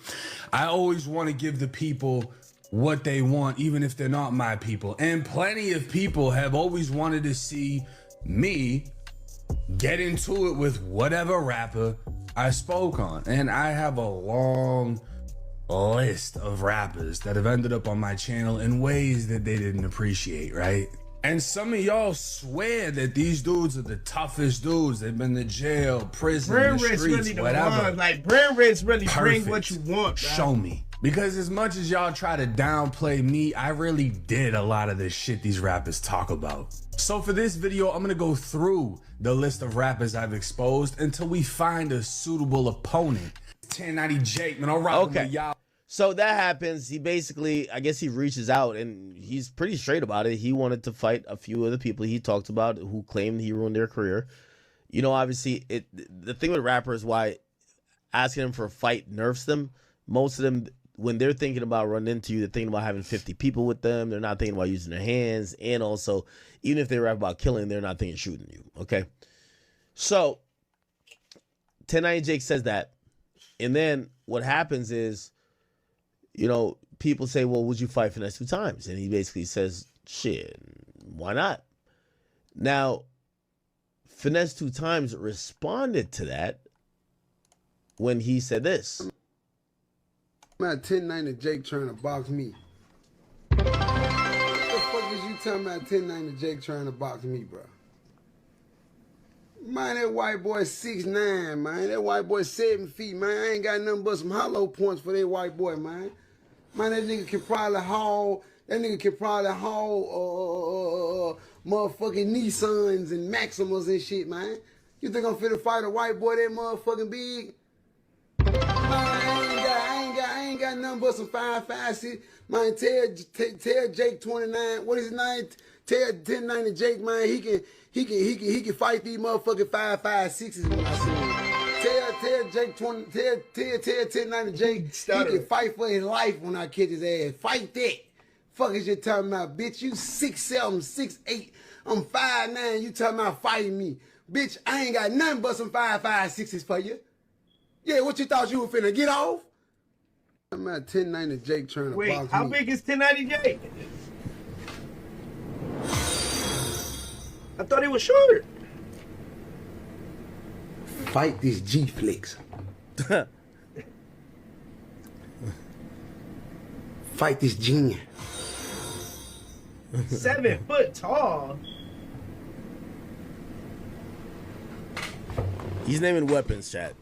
I always want to give the people what they want, even if they're not my people. And plenty of people have always wanted to see me get into it with whatever rapper I spoke on. And I have a long list of rappers that have ended up on my channel in ways that they didn't appreciate, right? And some of y'all swear that these dudes are the toughest dudes. They've been to jail, prison, the streets, really the whatever. One. Like, Brand Rich really bring what you want, bro. Show me. Because as much as y'all try to downplay me, I really did a lot of this shit these rappers talk about. So for this video, I'm gonna go through the list of rappers I've exposed until we find a suitable opponent. 1090 Jake, man, I'll rock with y'all. So that happens. He basically, I guess he reaches out, and he's pretty straight about it. He wanted to fight a few of the people he talked about who claimed he ruined their career. You know, obviously, the thing with rappers, why asking them for a fight nerfs them. Most of them, when they're thinking about running into you, they're thinking about having 50 people with them. They're not thinking about using their hands. And also, even if they rap about killing, they're not thinking shooting you. Okay? So, 1090 Jake says that. And then what happens is, you know, people say, well, would you fight Finesse 2 Times? And he basically says, shit, why not? Now, Finesse 2 Times responded to that when he said this. Man, 1090 Jake trying to box me. What the fuck is you talking about 1090 Jake trying to box me, bro? Man, that white boy 6'9", man. That white boy 7 feet, man. I ain't got nothing but some hollow points for that white boy, man. Man, that nigga can probably haul motherfucking Nissans and Maximas and shit, man. You think I'm finna fight a white boy that motherfucking big? Man, I ain't got nothing but some 5.56. Man, tell Jake 29. What is his name? Tell 1090 Jake, man. He can fight these motherfucking 5.56s when I see him. Tell Jake 20. Tell 1090 Jake. He can fight for his life when I catch his ass. Fight that. Fuck is you talking about, bitch? You 6'7", 6'8". I'm 5'9". You talking about fighting me, bitch? I ain't got nothing but some 5.56s for you. Yeah, what you thought you were finna get off? I'm at 1090 Jake trying to box me. Wait, how big is 1090 Jake? I thought he was short. Fight this G-Flex. Fight this genius. 7 foot tall. He's naming weapons, chat.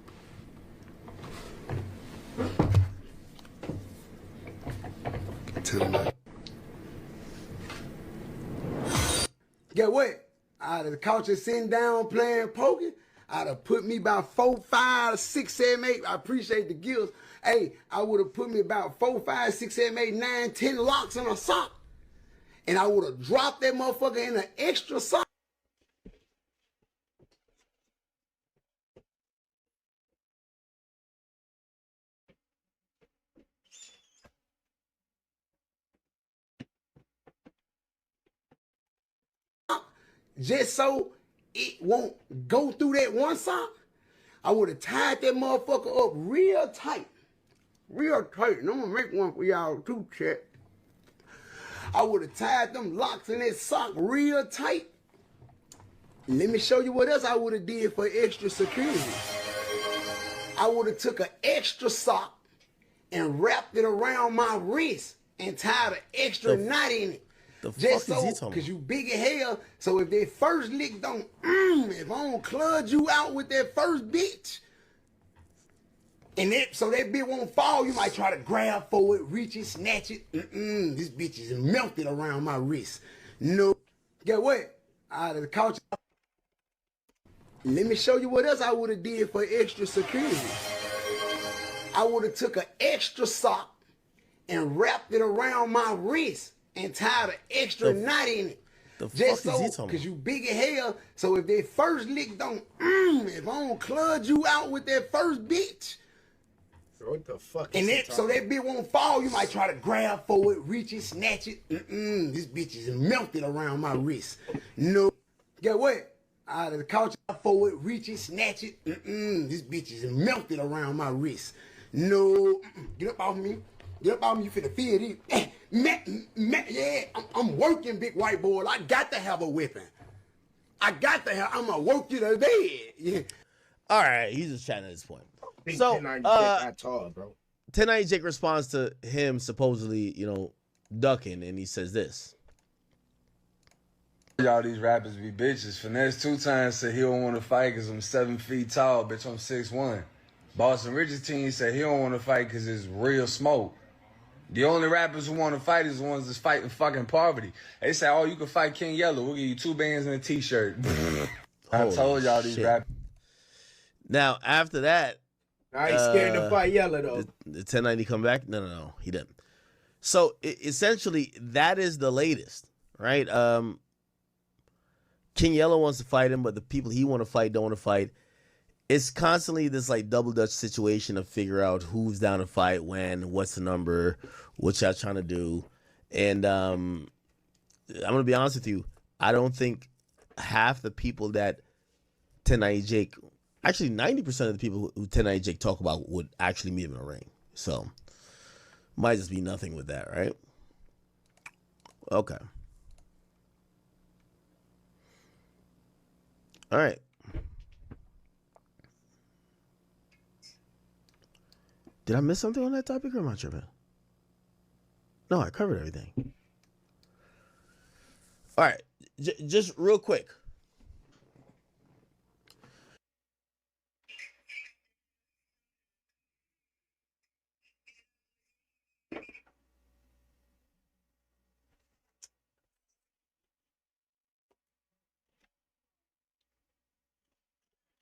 Get what? I'd have caught you sitting down playing poker. I'd have put me about 4, 5, 6, 7, 8. I appreciate the gills. Hey, I would have put me about 4, 5, 6, 7, 8, 9, 10 locks in a sock. And I would have dropped that motherfucker in an extra sock. Just so it won't go through that one sock, I would have tied that motherfucker up real tight. Real tight. And I'm gonna make one for y'all too, chat. I would have tied them locks in that sock real tight. Let me show you what else I would have did for extra security. I would have took an extra sock and wrapped it around my wrist and tied an extra knot in it. Just so, cause you big as hell. So if that first lick don't, if I don't cludge you out with that first bitch, and so that bitch won't fall, you might try to grab for it, reach it, snatch it. This bitch is melted around my wrist. No, get what? I'd have caught you. Let me show you what else I would have did for extra security. I would have took an extra sock and wrapped it around my wrist and tied an extra knot in it. Just so, cause you big as hell. So if that first lick don't, if I don't cludge you out with that first bitch, what the fuck? And so that bitch won't fall, you might try to grab for it, reach it, snatch it. This bitch is melted around my wrist. No, get what? I'd have caught you for it, reach it, snatch it. This bitch is melted around my wrist. No, get up off me. Get up off me, you finna feel this. Yeah, I'm working, big white boy. I got to have a weapon. I'm gonna work you to bed. Yeah. All right, he's just chatting at this point. So, 1090 Jake responds to him supposedly, ducking, and he says this. Y'all these rappers be bitches. Finesse 2 times said he don't want to fight because I'm 7 feet tall, bitch, I'm 6'1". Boston Rich's team said he don't want to fight because it's real smoke. The only rappers who want to fight is the ones that's fighting fucking poverty. They say, oh, you can fight King Yellow. We'll give you 2 bands and a t-shirt. I told y'all these rappers. Now, after that, I ain't scared to fight Yellow, though. The 1090 come back? No, he didn't. So, essentially, that is the latest, right? King Yellow wants to fight him, but the people he want to fight don't want to fight. It's constantly this like double dutch situation to figure out who's down to fight when, what's the number, what y'all trying to do. And I'm going to be honest with you. I don't think half the people that 1090 Jake, actually 90% of the people who 1090 Jake talk about would actually meet him in a ring. So, might just be nothing with that, right? Okay. All right. Did I miss something on that topic or am I tripping? No, I covered everything. All right, just real quick.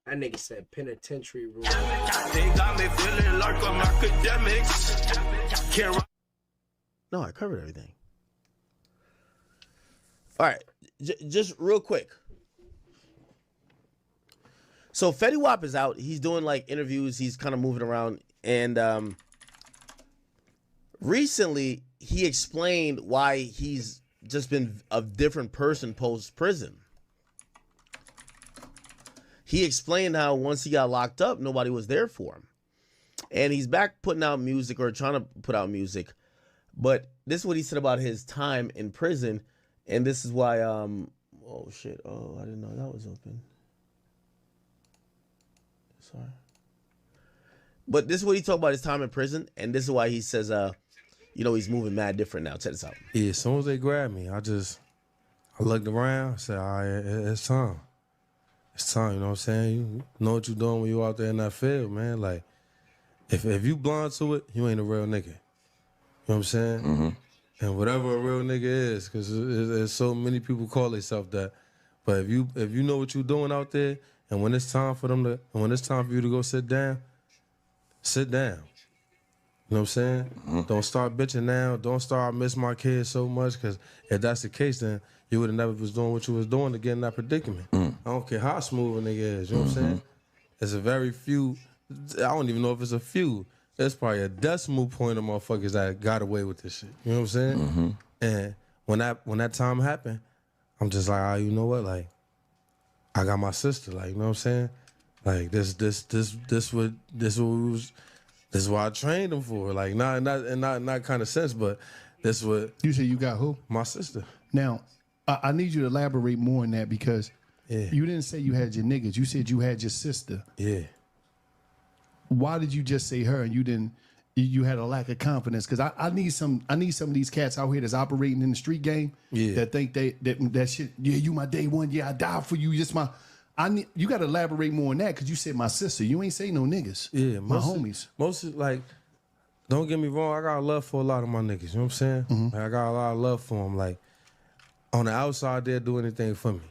That nigga said penitentiary rule. They got me feeling like I'm academics. No, I covered everything. All right, just real quick. So Fetty Wap is out. He's doing like interviews. He's kind of moving around. And recently he explained why he's just been a different person post-prison. He explained how once he got locked up, nobody was there for him. And he's back putting out music or trying to put out music. But this is what he said about his time in prison. And this is why, oh shit. Oh, I didn't know that was open. Sorry. But this is what he talked about his time in prison. And this is why he says, you know, he's moving mad different now. Check this out. Yeah, as soon as they grabbed me, I looked around, I said, all right, it's time. It's time, you know what I'm saying? You know what you're doing when you out there in that field, man. Like, if you blind to it, you ain't a real nigga. You know what I'm saying? Mm-hmm. And whatever a real nigga is, because there's so many people call themselves that. But if you know what you're doing out there, and when it's time for you to go sit down, sit down. You know what I'm saying? Mm-hmm. Don't start bitching now. Don't start I miss my kids so much, because if that's the case, then you would have never was doing what you was doing to get in that predicament. I don't care how smooth a nigga is. You know what I'm saying? There's a very few. I don't even know if it's a few. There's probably a decimal point of motherfuckers that got away with this shit. You know what I'm saying? And when that time happened, I'm just like, oh, you know what? Like, I got my sister. Like, you know what I'm saying? Like this is what I trained him for. Like, not kind of sense, but this what you said. You got who? My sister. Now, I need you to elaborate more on that, because you didn't say you had your niggas. You said you had your sister. Yeah. Why did you just say her and you didn't? You had a lack of confidence, because I need some of these cats out here that's operating in the street game that think that shit. Yeah, you my day one. Yeah, I died for you. Just my. You got to elaborate more on that, because you said my sister. You ain't say no niggas. Yeah, my homies. Most like, don't get me wrong. I got love for a lot of my niggas. You know what I'm saying? Like, I got a lot of love for them. Like, on the outside, they'll do anything for me.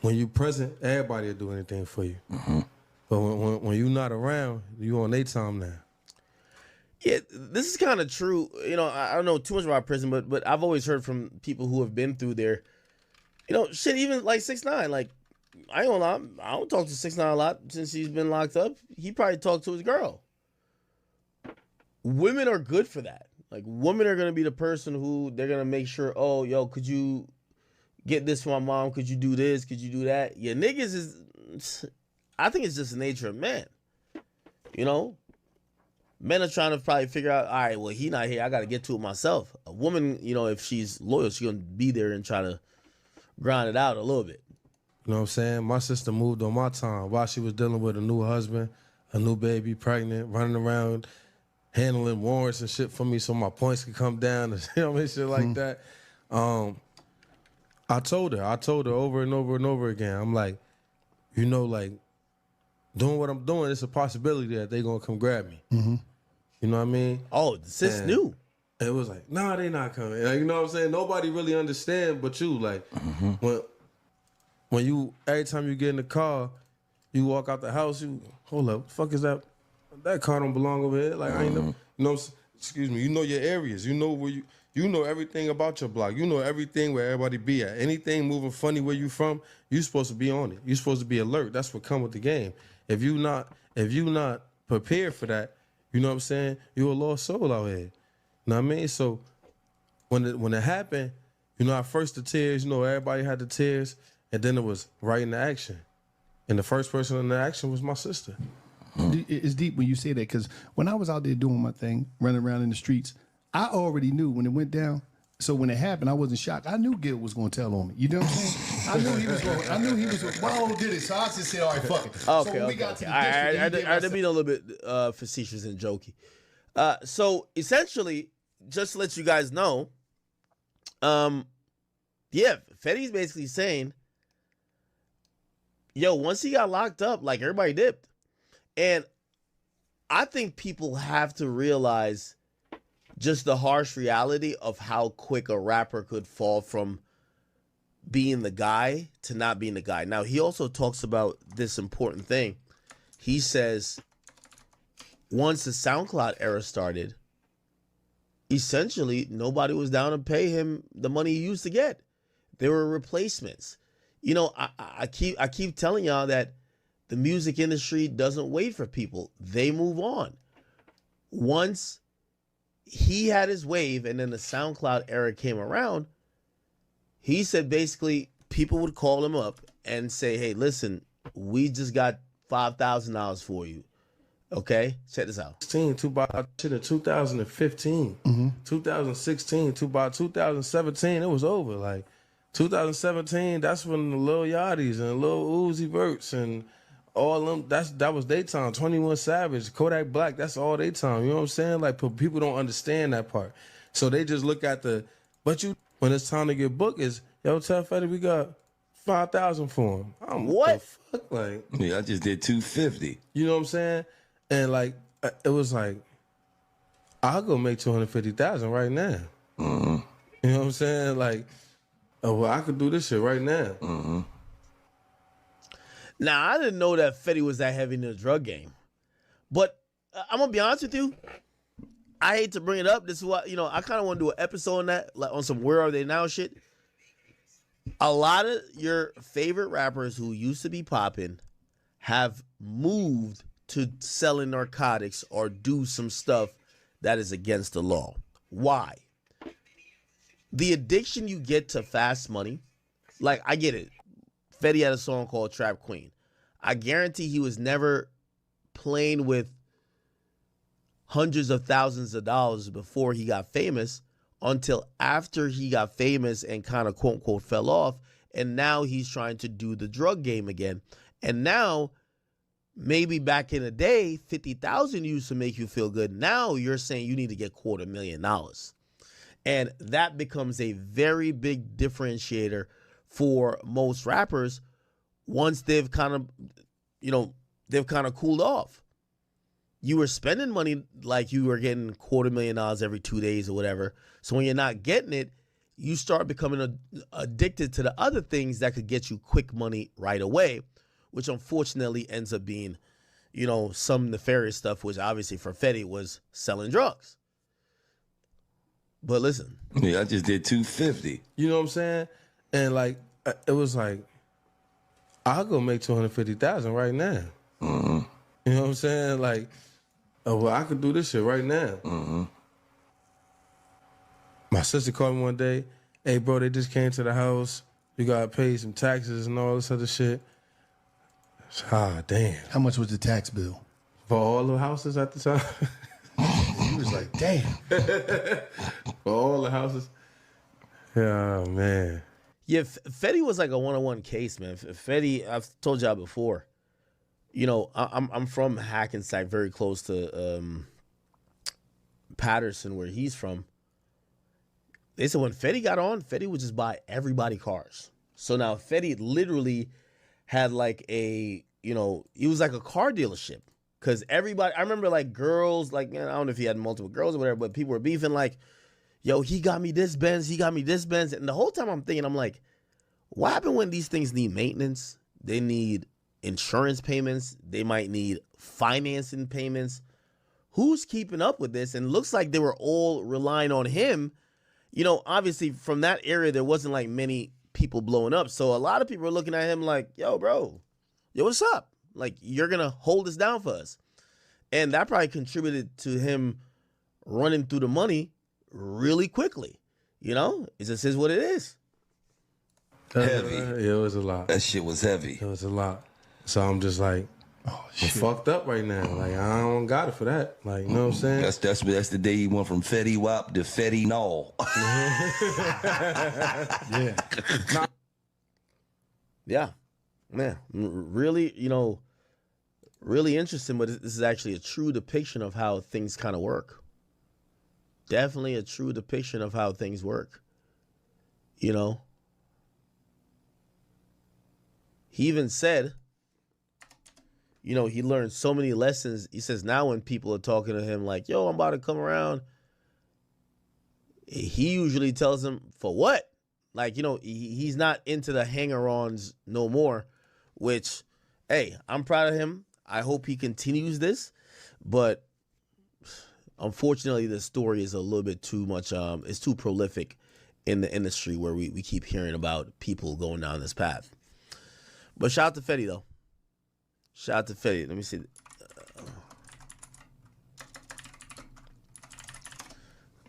When you present, everybody will do anything for you. But when you not around, you on their time now. Yeah, this is kind of true. You know, I don't know too much about prison, but I've always heard from people who have been through there. You know, shit, even like 6ix9ine. Like, I ain't gonna lie, I don't talk to 6ix9ine a lot since he's been locked up. He probably talked to his girl. Women are good for that. Like, women are gonna be the person who they're gonna make sure, oh, yo, could you get this for my mom? Could you do this? Could you do that? Yeah, niggas is, I think it's just the nature of men. You know? Men are trying to probably figure out, all right, well, he not here. I got to get to it myself. A woman, you know, if she's loyal, she's going to be there and try to grind it out a little bit. You know what I'm saying? My sister moved on my time while she was dealing with a new husband, a new baby, pregnant, running around, handling warrants and shit for me so my points could come down and you know what I mean, shit like that. I told her over and over and over again, I'm like, you know, like, doing what I'm doing, it's a possibility that they gonna come grab me. You know what I mean? Oh, the sis knew. It was like, nah, they not coming. Like, you know what I'm saying? Nobody really understand but you. Like, when you, every time you get in the car, you walk out the house, you, hold up, fuck is that? That car don't belong over here. Like, I ain't know, you know, excuse me, you know your areas. You know where you know everything about your block. You know everything where everybody be at. Anything moving funny where you from, you supposed to be on it. You supposed to be alert. That's what come with the game. If you not prepared for that, you know what I'm saying? You a lost soul out here. You know what I mean? So when it happened, you know, at first the tears, you know, everybody had the tears, and then it was right in the action. And the first person in the action was my sister. It's deep when you say that, because when I was out there doing my thing, running around in the streets, I already knew when it went down, So when it happened, I wasn't shocked. I knew Gil was going to tell on me. You know what I'm saying? I knew he was going. I knew he was. Well, did it? So I just said, all right, fuck it. So when we got to the district, I didn't mean a little bit facetious and jokey. So essentially, just to let you guys know, yeah, Fetty's basically saying, yo, once he got locked up, like everybody dipped. And I think people have to realize just the harsh reality of how quick a rapper could fall from being the guy to not being the guy. Now, he also talks about this important thing. He says, once the SoundCloud era started, essentially nobody was down to pay him the money he used to get. There were replacements. You know, I keep telling y'all that the music industry doesn't wait for people. They move on. Once he had his wave and then the SoundCloud era came around, he said basically people would call him up and say, hey, listen, we just got $5,000 for you. Okay, check this out. 16 about shit in 2015, 2016, about 2017, it was over. Like 2017, that's when the Lil Yachty's and Lil Uzi Verts and all them, that was their time. 21 Savage, Kodak Black, that's all their time. You know what I'm saying? Like people don't understand that part. So they just look at when it's time to get booked is, yo, tell Fetty we got 5,000 for him. What the fuck? Like, yeah, I just did 250. You know what I'm saying? And like, it was like, I'll go make 250,000 right now. Mm-hmm. You know what I'm saying? Like, oh, well, I could do this shit right now. Mm-hmm. Now, I didn't know that Fetty was that heavy in the drug game. But I'm going to be honest with you. I hate to bring it up. This is what, I kind of want to do an episode on that, like on some Where Are They Now shit. A lot of your favorite rappers who used to be popping have moved to selling narcotics or do some stuff that is against the law. Why? The addiction you get to fast money, like, I get it. Fetty had a song called Trap Queen. I guarantee he was never playing with hundreds of thousands of dollars before he got famous until after he got famous and kind of quote unquote fell off. And now he's trying to do the drug game again. And now, maybe back in the day, 50,000 used to make you feel good. Now you're saying you need to get $250,000. And that becomes a very big differentiator for most rappers once they've kind of, they've kind of cooled off. You were spending money like you were getting $250,000 every 2 days or whatever. So when you're not getting it, you start becoming addicted to the other things that could get you quick money right away, which unfortunately ends up being, some nefarious stuff, which obviously for Fetty was selling drugs. But listen. Yeah, I just did 250. You know what I'm saying? And like, it was like, I'll go make 250,000 right now. Mm-hmm. You know what I'm saying? Like, oh, well, I could do this shit right now. Mm-hmm. My sister called me one day. Hey, bro, they just came to the house. You got to pay some taxes and all this other shit. Ah, damn. How much was the tax bill? For all the houses at the time? He was like, damn. For all the houses? Yeah, man. Yeah, Fetty was like a one-on-one case, man. Fetty, I've told y'all before, I'm from Hackensack, very close to Patterson, where he's from. They said when Fetty got on, Fetty would just buy everybody cars. So now Fetty literally had like he was like a car dealership. Because everybody, I remember like girls, like, I don't know if he had multiple girls or whatever, but people were beefing like, yo, he got me this Benz, he got me this Benz. And the whole time I'm thinking, I'm like, what happened when these things need maintenance? They need insurance payments. They might need financing payments. Who's keeping up with this? And it looks like they were all relying on him. Obviously from that area, there wasn't like many people blowing up. So a lot of people are looking at him like, yo, bro, what's up? Like, you're going to hold this down for us. And that probably contributed to him running through the money really quickly. It just is what it is. Heavy. Yeah, it was a lot. That shit was heavy. It was a lot. So I'm just like, I'm fucked up right now. Like, I don't got it for that. Like, you know what I'm saying? That's the day he went from Fetty Wap to Fetty No. Yeah. Yeah, man, really, really interesting. But this is actually a true depiction of how things kind of work. Definitely a true depiction of how things work. He even said, he learned so many lessons. He says now when people are talking to him like, yo, I'm about to come around, he usually tells them, for what? Like, he's not into the hanger-ons no more, which, hey, I'm proud of him. I hope he continues this. But unfortunately, the story is a little bit too much. It's too prolific in the industry where we keep hearing about people going down this path. But shout out to Fetty, though. Shout out to Fetty. Let me see.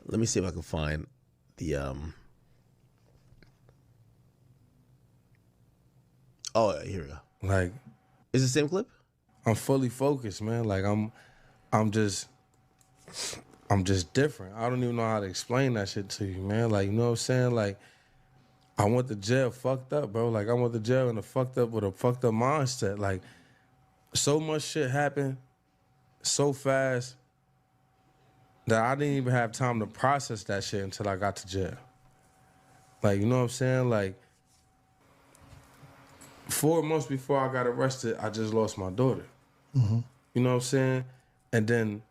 Let me see if I can find the... Oh, here we go. Like, is it the same clip? I'm fully focused, man. Like, I'm just different. I don't even know how to explain that shit to you, man. Like, you know what I'm saying? Like, I went to jail fucked up, bro. Like, I went to jail with a fucked up mindset. Like, so much shit happened so fast that I didn't even have time to process that shit until I got to jail. Like, you know what I'm saying? Like, 4 months before I got arrested, I just lost my daughter. Mm-hmm. You know what I'm saying? And then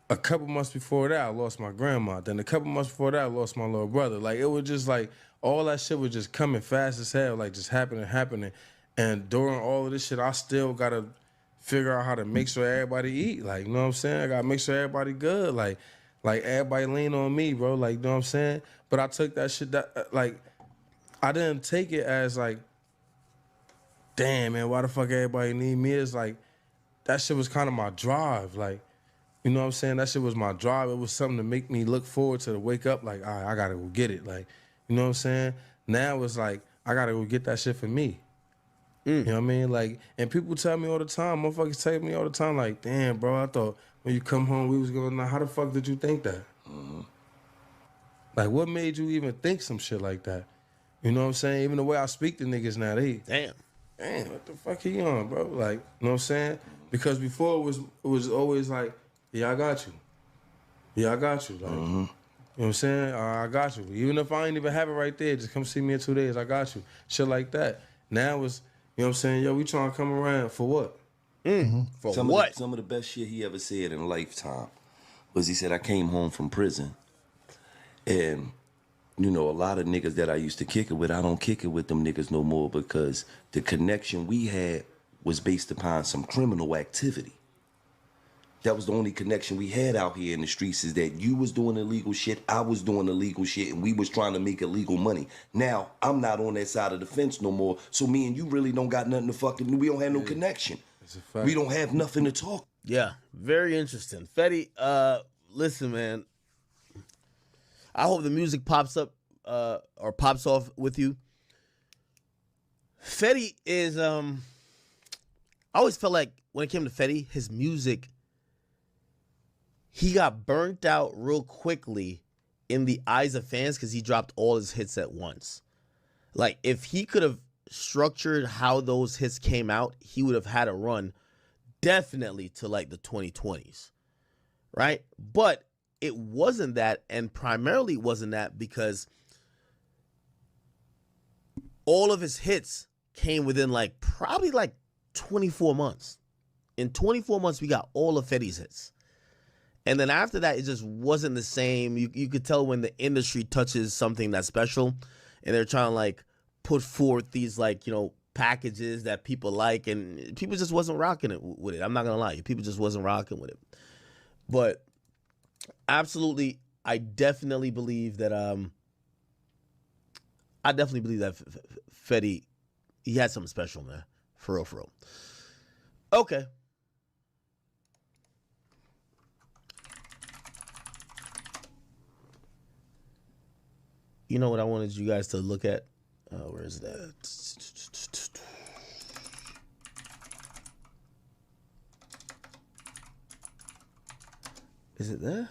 a couple months before that, I lost my grandma. Then a couple months before that, I lost my little brother. Like, it was just like, all that shit was just coming fast as hell, like just happening. And during all of this shit, I still gotta figure out how to make sure everybody eat. Like, you know what I'm saying? I gotta make sure everybody good. Like everybody lean on me, bro. Like, you know what I'm saying? But I took that shit, I didn't take it as like, damn, man, why the fuck everybody need me? It's like, that shit was kind of my drive. Like, you know what I'm saying? That shit was my drive. It was something to make me look forward to wake up like, all right, I gotta go get it. Like, you know what I'm saying? Now it's like, I gotta go get that shit for me. You know what I mean? Like, and people tell me all the time, motherfuckers tell me all the time, like, damn, bro, I thought when you come home, we was going, how the fuck did you think that? Mm-hmm. Like, what made you even think some shit like that? You know what I'm saying? Even the way I speak to niggas now, damn, what the fuck he on, bro? Like, you know what I'm saying? Because before it was always like, yeah, I got you. Yeah, I got you. Like, you know what I'm saying? I got you. Even if I ain't even have it right there, just come see me in 2 days. I got you. Shit like that. Now it's, you know what I'm saying? Yo, we trying to come around for what? For some what? Some of the best shit he ever said in a lifetime was he said, I came home from prison. And, you know, a lot of niggas that I used to kick it with, I don't kick it with them niggas no more because the connection we had was based upon some criminal activity. That was the only connection we had out here in the streets, is that you was doing illegal shit, I was doing illegal shit, and we was trying to make illegal money. Now, I'm not on that side of the fence no more, so me and you really don't got nothing to fucking do. We don't have no connection. We don't have nothing to talk. Yeah, very interesting. Fetty, listen, man. I hope the music pops up or pops off with you. Fetty is, I always felt like when it came to Fetty, his music, he got burnt out real quickly in the eyes of fans because he dropped all his hits at once. Like, if he could have structured how those hits came out, he would have had a run definitely to like the 2020s, right? But it wasn't that, and primarily wasn't that because all of his hits came within probably 24 months. In 24 months, we got all of Fetty's hits. And then after that, it just wasn't the same. You could tell when the industry touches something that's special and they're trying to put forth these packages that people like, and people just wasn't rocking it with it. I'm not going to lie. People just wasn't rocking with it. But absolutely, I definitely believe that Fetty, he had something special, man. For real, for real. Okay. You know what I wanted you guys to look at? Where is that? Is it there?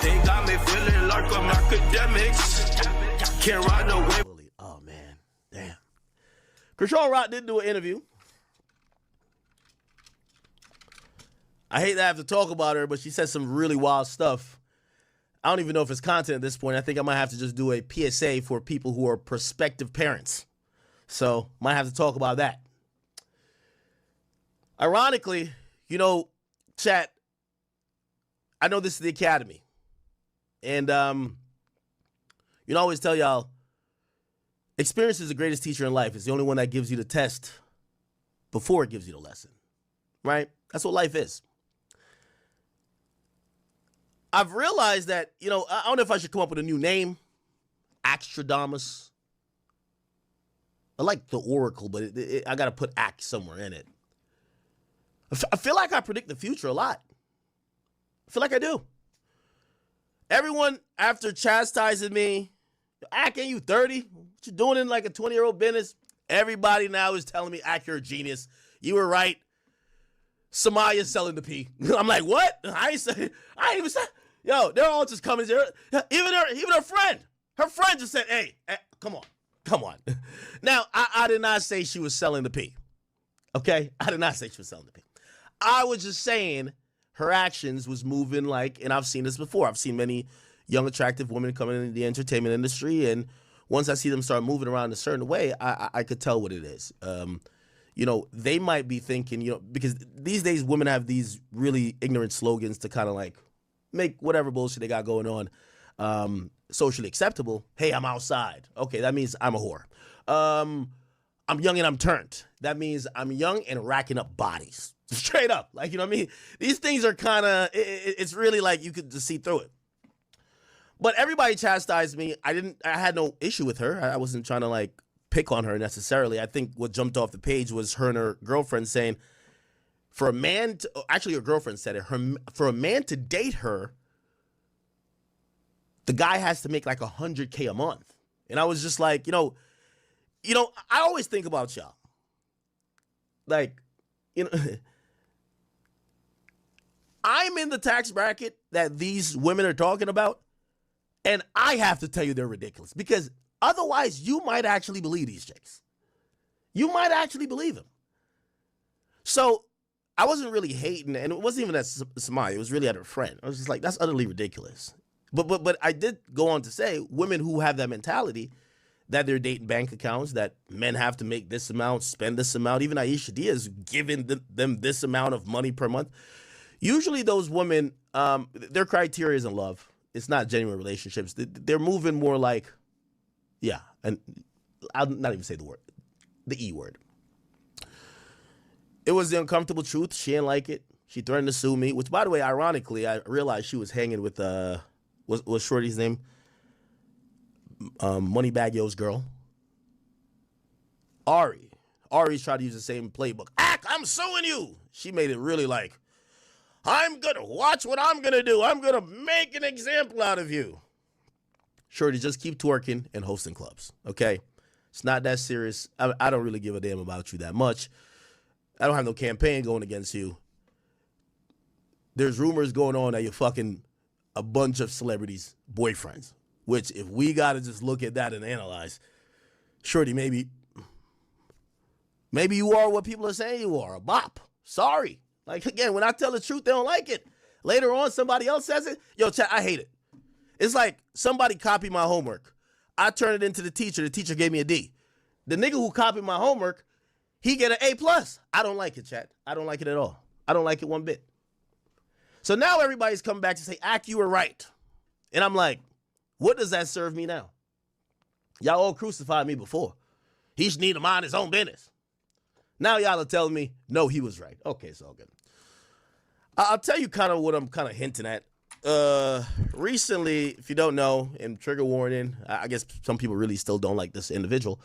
They got me feeling like I'm academics. Can't ride no wave. Oh man, damn. Krishan Rock did do an interview. I hate to have to talk about her, but she said some really wild stuff. I don't even know if it's content at this point. I think I might have to just do a PSA for people who are prospective parents. So, might have to talk about that. Ironically, you know, chat, I know this is the Academy. And, you know, I always tell y'all, experience is the greatest teacher in life. It's the only one that gives you the test before it gives you the lesson, right? That's what life is. I've realized that, you know, I don't know if I should come up with a new name. Axtradamus. I like the Oracle, but I got to put Act somewhere in it. I feel like I predict the future a lot. I feel like I do. Everyone, after chastising me, Ack, ain't you 30? What you doing in like a 20-year-old business? Everybody now is telling me, Ack, you're a genius. You were right. Samaya's selling the pee. I'm like, what? I ain't even say. Yo, they're all just coming here. Even her friend. Her friend just said, hey, come on. Now, I did not say she was selling the pee. Okay? I did not say she was selling the pee. I was just saying her actions was moving like, and I've seen this before. I've seen many young, attractive women coming into the entertainment industry, and once I see them start moving around in a certain way, I could tell what it is. You know, they might be thinking, you know, because these days women have these really ignorant slogans to kind of like make whatever bullshit they got going on socially acceptable. Hey, I'm outside. Okay, that means I'm a whore. I'm young and I'm turned. That means I'm young and racking up bodies. Straight up. Like, you know what I mean? These things are kind of, it's really like you could just see through it. But everybody chastised me. I had no issue with her. I wasn't trying to like pick on her necessarily. I think what jumped off the page was her and her girlfriend saying, for a man to, actually her girlfriend said it, for a man to date her, the guy has to make like $100K a month. And I was just like, you know, I always think about y'all. Like, you know, I'm in the tax bracket that these women are talking about, and I have to tell you they're ridiculous because otherwise you might actually believe these chicks. You might actually believe them. So I wasn't really hating, and it wasn't even at Samaya. It was really at her friend. I was just like, that's utterly ridiculous. But I did go on to say women who have that mentality that they're dating bank accounts, that men have to make this amount, spend this amount. Even Aisha Diaz giving them this amount of money per month. Usually those women, their criteria isn't love. It's not genuine relationships. They're moving more like, yeah, and I'll not even say the word, the E word. It was the uncomfortable truth. She didn't like it. She threatened to sue me, which, by the way, ironically, I realized she was hanging with, what's Shorty's name? Moneybag Yo's girl. Ari's tried to use the same playbook. I'm suing you. She made it really like, I'm going to watch what I'm going to do. I'm going to make an example out of you. Shorty, just keep twerking and hosting clubs, okay? It's not that serious. I don't really give a damn about you that much. I don't have no campaign going against you. There's rumors going on that you're fucking a bunch of celebrities' boyfriends, which if we got to just look at that and analyze, Shorty, maybe you are what people are saying you are, a bop. Sorry. Like, again, when I tell the truth, they don't like it. Later on, somebody else says it. Yo, chat, I hate it. It's like somebody copied my homework. I turned it into the teacher. The teacher gave me a D. The nigga who copied my homework, he get an A+. I don't like it, chat. I don't like it at all. I don't like it one bit. So now everybody's coming back to say, Ack, you were right. And I'm like, what does that serve me now? Y'all all crucified me before. He should need to mind his own business. Now y'all are telling me, no, he was right. Okay, it's all good. I'll tell you kind of what I'm kind of hinting at. Recently, if you don't know, and trigger warning, I guess some people really still don't like this individual.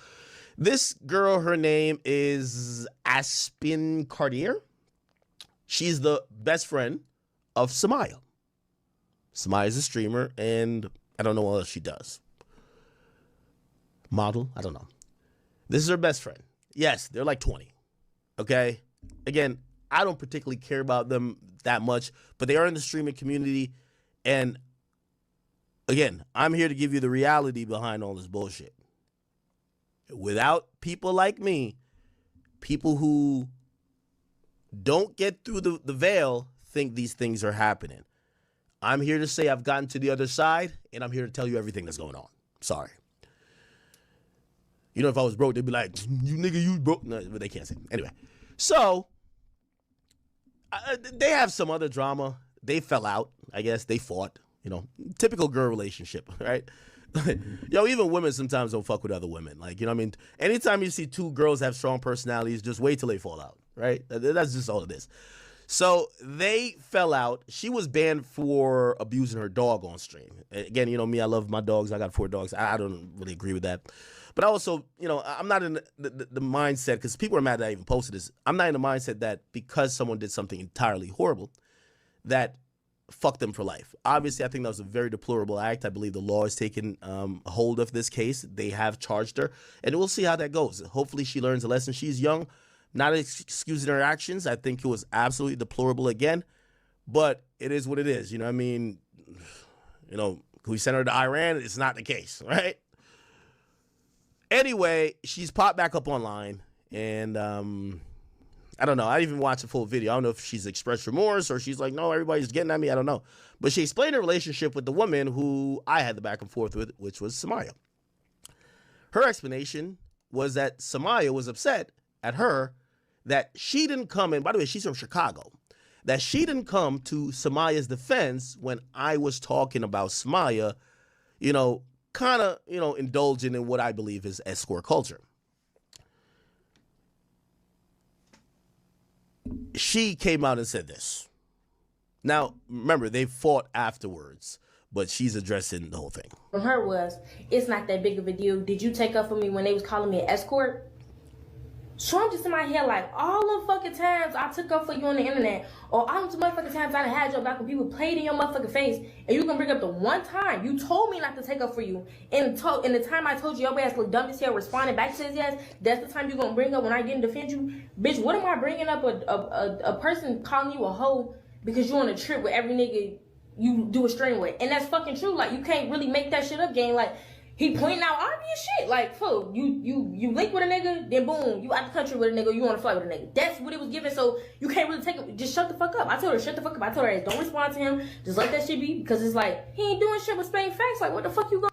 This girl, her name is Aspen Cartier. She's the best friend of Samaya. Samaya is a streamer, and I don't know what else she does. Model? I don't know. This is her best friend. Yes, they're like 20. Okay? Again, I don't particularly care about them that much, but they are in the streaming community, and again, I'm here to give you the reality behind all this bullshit. Without people like me, people who don't get through the veil think these things are happening. I'm here to say I've gotten to the other side, and I'm here to tell you everything that's going on. Sorry. You know, if I was broke, they'd be like, you nigga, you broke. No, but they can't say it. Anyway, so they have some other drama. They fell out, I guess. They fought. You know, typical girl relationship, right? Yo, even women sometimes don't fuck with other women. Like, you know what I mean? Anytime you see two girls have strong personalities, just wait till they fall out, right? That's just all it is. So they fell out. She was banned for abusing her dog on stream. Again, you know me, I love my dogs. I got 4 dogs. I don't really agree with that. But I also, you know, I'm not in the mindset, because people are mad that I even posted this. I'm not in the mindset that because someone did something entirely horrible, that fuck them for life. Obviously, I think that was a very deplorable act. I believe the law has taken hold of this case. They have charged her, and we'll see how that goes. Hopefully, she learns a lesson. She's young, not excusing her actions. I think it was absolutely deplorable again, but it is what it is. You know what I mean? You know, can we send her to Iran? It's not the case, right? Anyway, she's popped back up online, and I don't know. I didn't even watch the full video. I don't know if she's expressed remorse or she's like, no, everybody's getting at me. I don't know. But she explained her relationship with the woman who I had the back and forth with, which was Samaya. Her explanation was that Samaya was upset at her that she didn't come in. By the way, she's from Chicago. That she didn't come to Samaya's defense when I was talking about Samaya, you know, kind of, you know, indulging in what I believe is escort culture. She came out and said this. Now, remember, they fought afterwards, but she's addressing the whole thing. From her was, it's not that big of a deal. Did you take up for me when they was calling me an escort? So I'm just in my head like, all the fucking times I took up for you on the internet, or all the motherfucking times I done had your back when people played in your motherfucking face, and you can bring up the one time you told me not to take up for you, and the time I told you your ass looked dumb as hell, responding back to his ass, that's the time you gonna bring up when I get and defend you? Bitch, what am I bringing up a person calling you a hoe because you on a trip with every nigga you do a string with? And that's fucking true. Like, you can't really make that shit up, gang. Like, he pointing out obvious shit. Like, fool, you link with a nigga, then boom, you out the country with a nigga, you on a flight with a nigga. That's what it was given, so you can't really take it. Just shut the fuck up. I told her, shut the fuck up. I told her, don't respond to him. Just let that shit be, because it's like, he ain't doing shit but spitting facts. Like, what the fuck you going?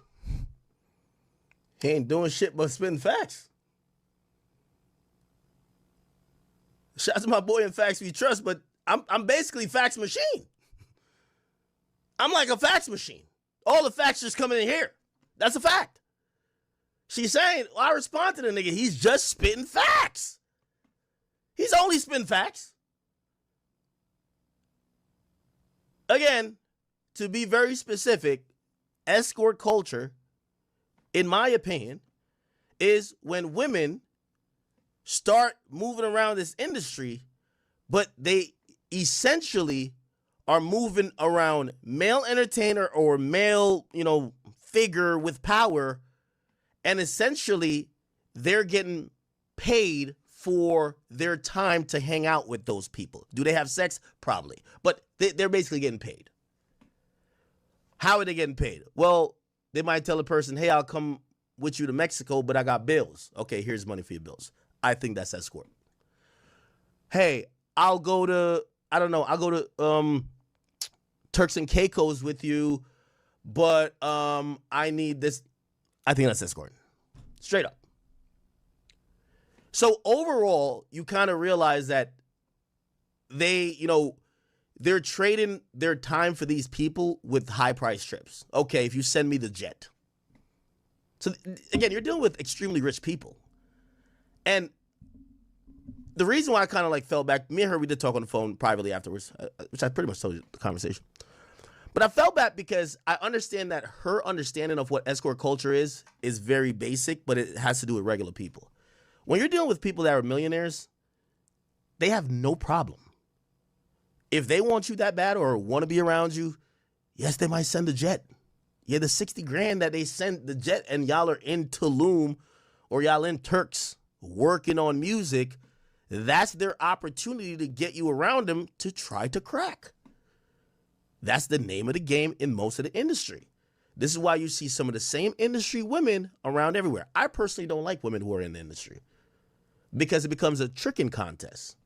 He ain't doing shit but spitting facts. Shout out to my boy in Facts We Trust, but I'm basically fax machine. I'm like a fax machine. All the facts just coming in here. That's a fact. She's saying, well, I respond to the nigga. He's just spitting facts. He's only spitting facts. Again, to be very specific, escort culture, in my opinion, is when women start moving around this industry, but they essentially are moving around male entertainer or male, you know, figure with power, and essentially they're getting paid for their time to hang out with those people. Do they have sex? Probably. But they're basically getting paid. How are they getting paid? Well, they might tell a person, hey, I'll come with you to Mexico, but I got bills. Okay, here's money for your bills. I think that's escort. Hey, I'll go to Turks and Caicos with you, but I need this. I think that's escort. Straight up. So overall, you kind of realize that they're trading their time for these people with high price trips. Okay, if you send me the jet. So again, you're dealing with extremely rich people. And the reason why I kind of like fell back, me and her, we did talk on the phone privately afterwards, which I pretty much told you the conversation. But I fell back because I understand that her understanding of what escort culture is very basic, but it has to do with regular people. When you're dealing with people that are millionaires, they have no problem. If they want you that bad or want to be around you, yes, they might send a jet. Yeah, the 60 grand that they send the jet and y'all are in Tulum or y'all in Turks working on music, that's their opportunity to get you around them to try to crack. That's the name of the game in most of the industry. This is why you see some of the same industry women around everywhere. I personally don't like women who are in the industry because it becomes a tricking contest.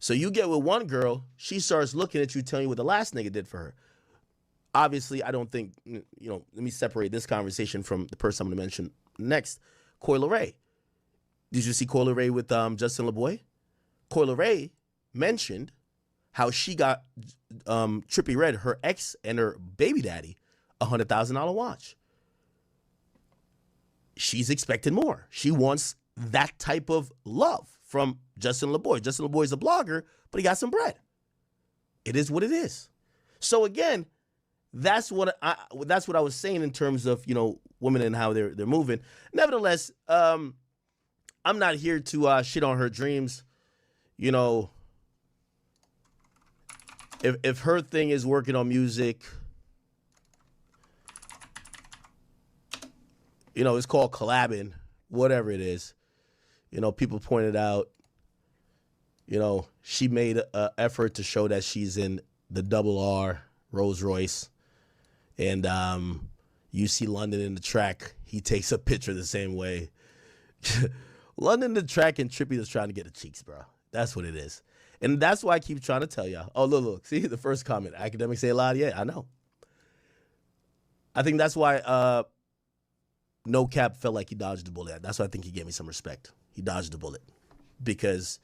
So you get with one girl, she starts looking at you, telling you what the last nigga did for her. Obviously, I don't think, let me separate this conversation from the person I'm going to mention next, Coi Leray. Did you see Coi Leray with Justin LeBoy? Coi Leray mentioned how she got Trippie Redd, her ex and her baby daddy, a $100,000 watch. She's expecting more. She wants that type of love from Justin LeBoy. Justin LeBoy is a blogger, but he got some bread. It is what it is. So again, that's what I was saying in terms of, women and how they're moving. Nevertheless, I'm not here to shit on her dreams. If her thing is working on music, it's called collabing, whatever it is. People pointed out, she made an effort to show that she's in the double R Rolls Royce. And you see London in the track. He takes a picture the same way. London in the track and Trippie is trying to get the cheeks, bro. That's what it is. And that's why I keep trying to tell y'all. Oh, look. See, the first comment. Academics say a lot. Yeah, I know. I think that's why No Cap felt like he dodged the bullet. That's why I think he gave me some respect. He dodged the bullet. Because,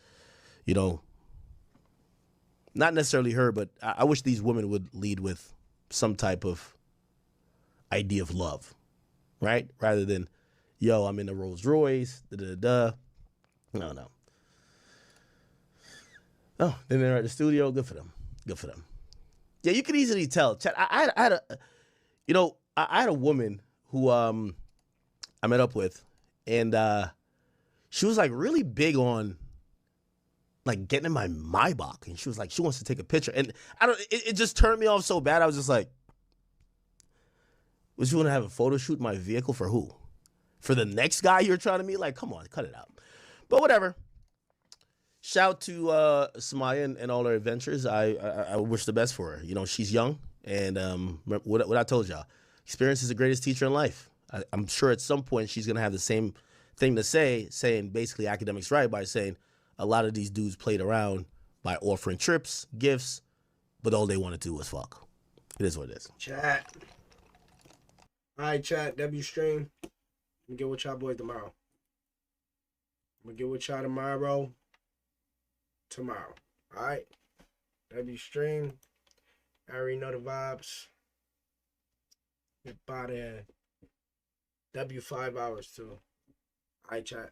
not necessarily her, but I wish these women would lead with some type of idea of love, right? Rather than, yo, I'm in the Rolls Royce, No. Oh, then they're at the studio. Good for them. Yeah, you could easily tell. Chat, I had a woman who I met up with, and she was like really big on like getting in my Maybach, and she was like, she wants to take a picture, and it just turned me off so bad. I was just like, was you want to have a photo shoot in my vehicle for who? For the next guy you're trying to meet? Like, come on, cut it out. But whatever. Shout to Samaya and all her adventures. I wish the best for her. She's young, and what I told y'all, experience is the greatest teacher in life. I'm sure at some point she's going to have the same thing to say, saying basically academics right by saying a lot of these dudes played around by offering trips, gifts, but all they want to do was fuck. It is what it is. Chat. All right, chat. W stream. I'm going to get with y'all boys tomorrow. Tomorrow. All right. W stream. I already know the vibes. About W 5 hours too. All right, chat.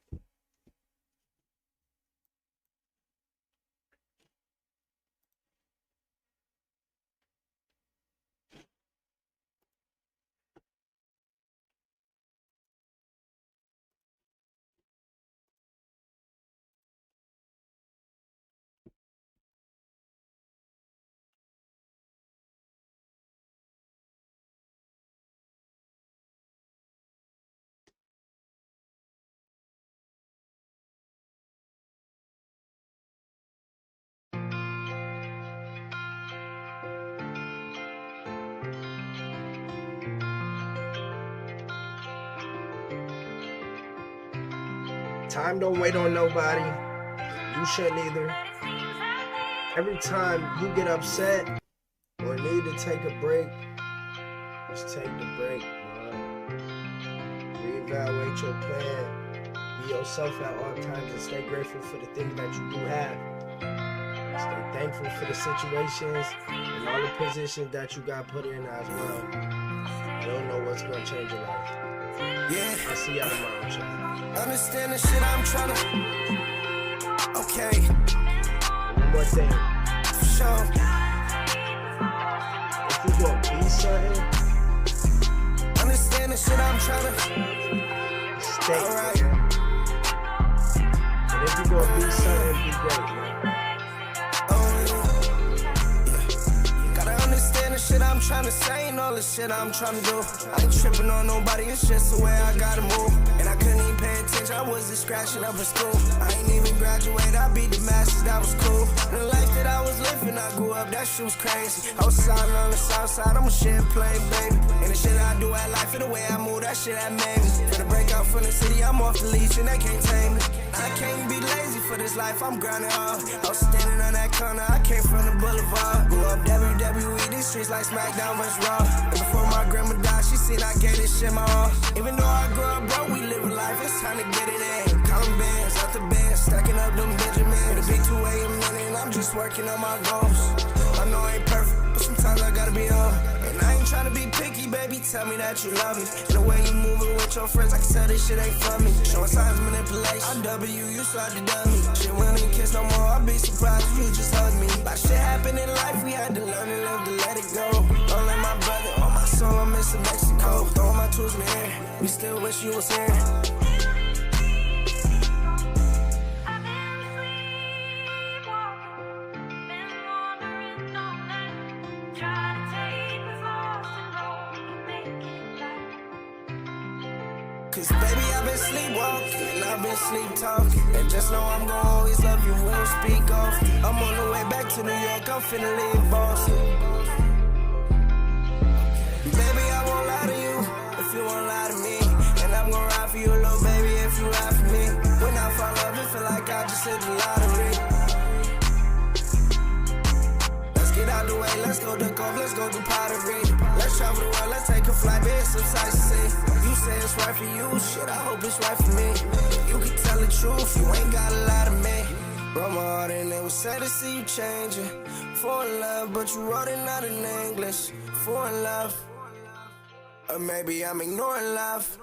Time don't wait on nobody. You shouldn't either. Every time you get upset or need to take a break, just take the break, man. Reevaluate your plan. Be yourself at all times and stay grateful for the things that you do have. Stay thankful for the situations and all the positions that you got put in as well. You don't know what's going to change your life. Yeah. I'll see y'all tomorrow, chat. Understand the shit I'm tryna. Okay. One more thing. For sure. If you gonna be certain, understand the shit I'm tryna. Stay. Alright. And if you gonna be certain, be great, man. Oh, trying to say ain't all the shit I'm trying to do. I ain't tripping on nobody, it's just the way I gotta move. And I couldn't even pay attention, I wasn't scratching up in school. I ain't even graduate, I beat the masters, that was cool. The life that I was living, I grew up, that shit was crazy. I was sliding on the south side, I'm a Champlain, baby. And the shit I do at life, and the way I move, that shit that made me. For the breakout from the city, I'm off the leash, and they can't tame me. I can't be lazy for this life, I'm grinding hard. I was standing on that corner, I came from the boulevard. Grew up WWE, these streets like SmackDown vs. Raw. And before my grandma died, she seen I gave this shit my all. Even though I grew up broke, we live a life, it's time to get it in. Counting bands, out the band, stacking up them Benjamins. It'll be 2 a.m. and I'm just working on my goals. I know I ain't perfect, but sometimes I gotta be on. And I ain't tryna be picky, baby, tell me that you love me. And the way you moving with your friends, I can tell this shit ain't for me. Showing signs of manipulation, I W, you slide to dummy. Shit, we don't even kiss no more, I'll be surprised if you just hug me. Like shit happened in life, we had to learn and live to let it go. Don't let my brother on my soul, I'm missing Mexico. Throwing my tools in the air, we still wish you was here. Cause baby, I've been sleepwalking and I've been sleep talking. And just know I'm gonna always love you, we don't speak off. I'm on the way back to New York, I'm finna leave Boston. Baby, I won't lie to you if you won't lie to me. And I'm gonna ride for you, little baby, if you ride for me. When I fall love, it feel like I just hit the lottery. Let's get out the way, let's go to golf, let's go to pottery. Let's travel the world, let's take a flight, be some sights to see. You say it's right for you, shit, I hope it's right for me. You can tell the truth, you ain't got a lot of me. Wrote my heart and it was sad to see you changing. For love, but you wrote it not in English. For love, or maybe I'm ignoring love.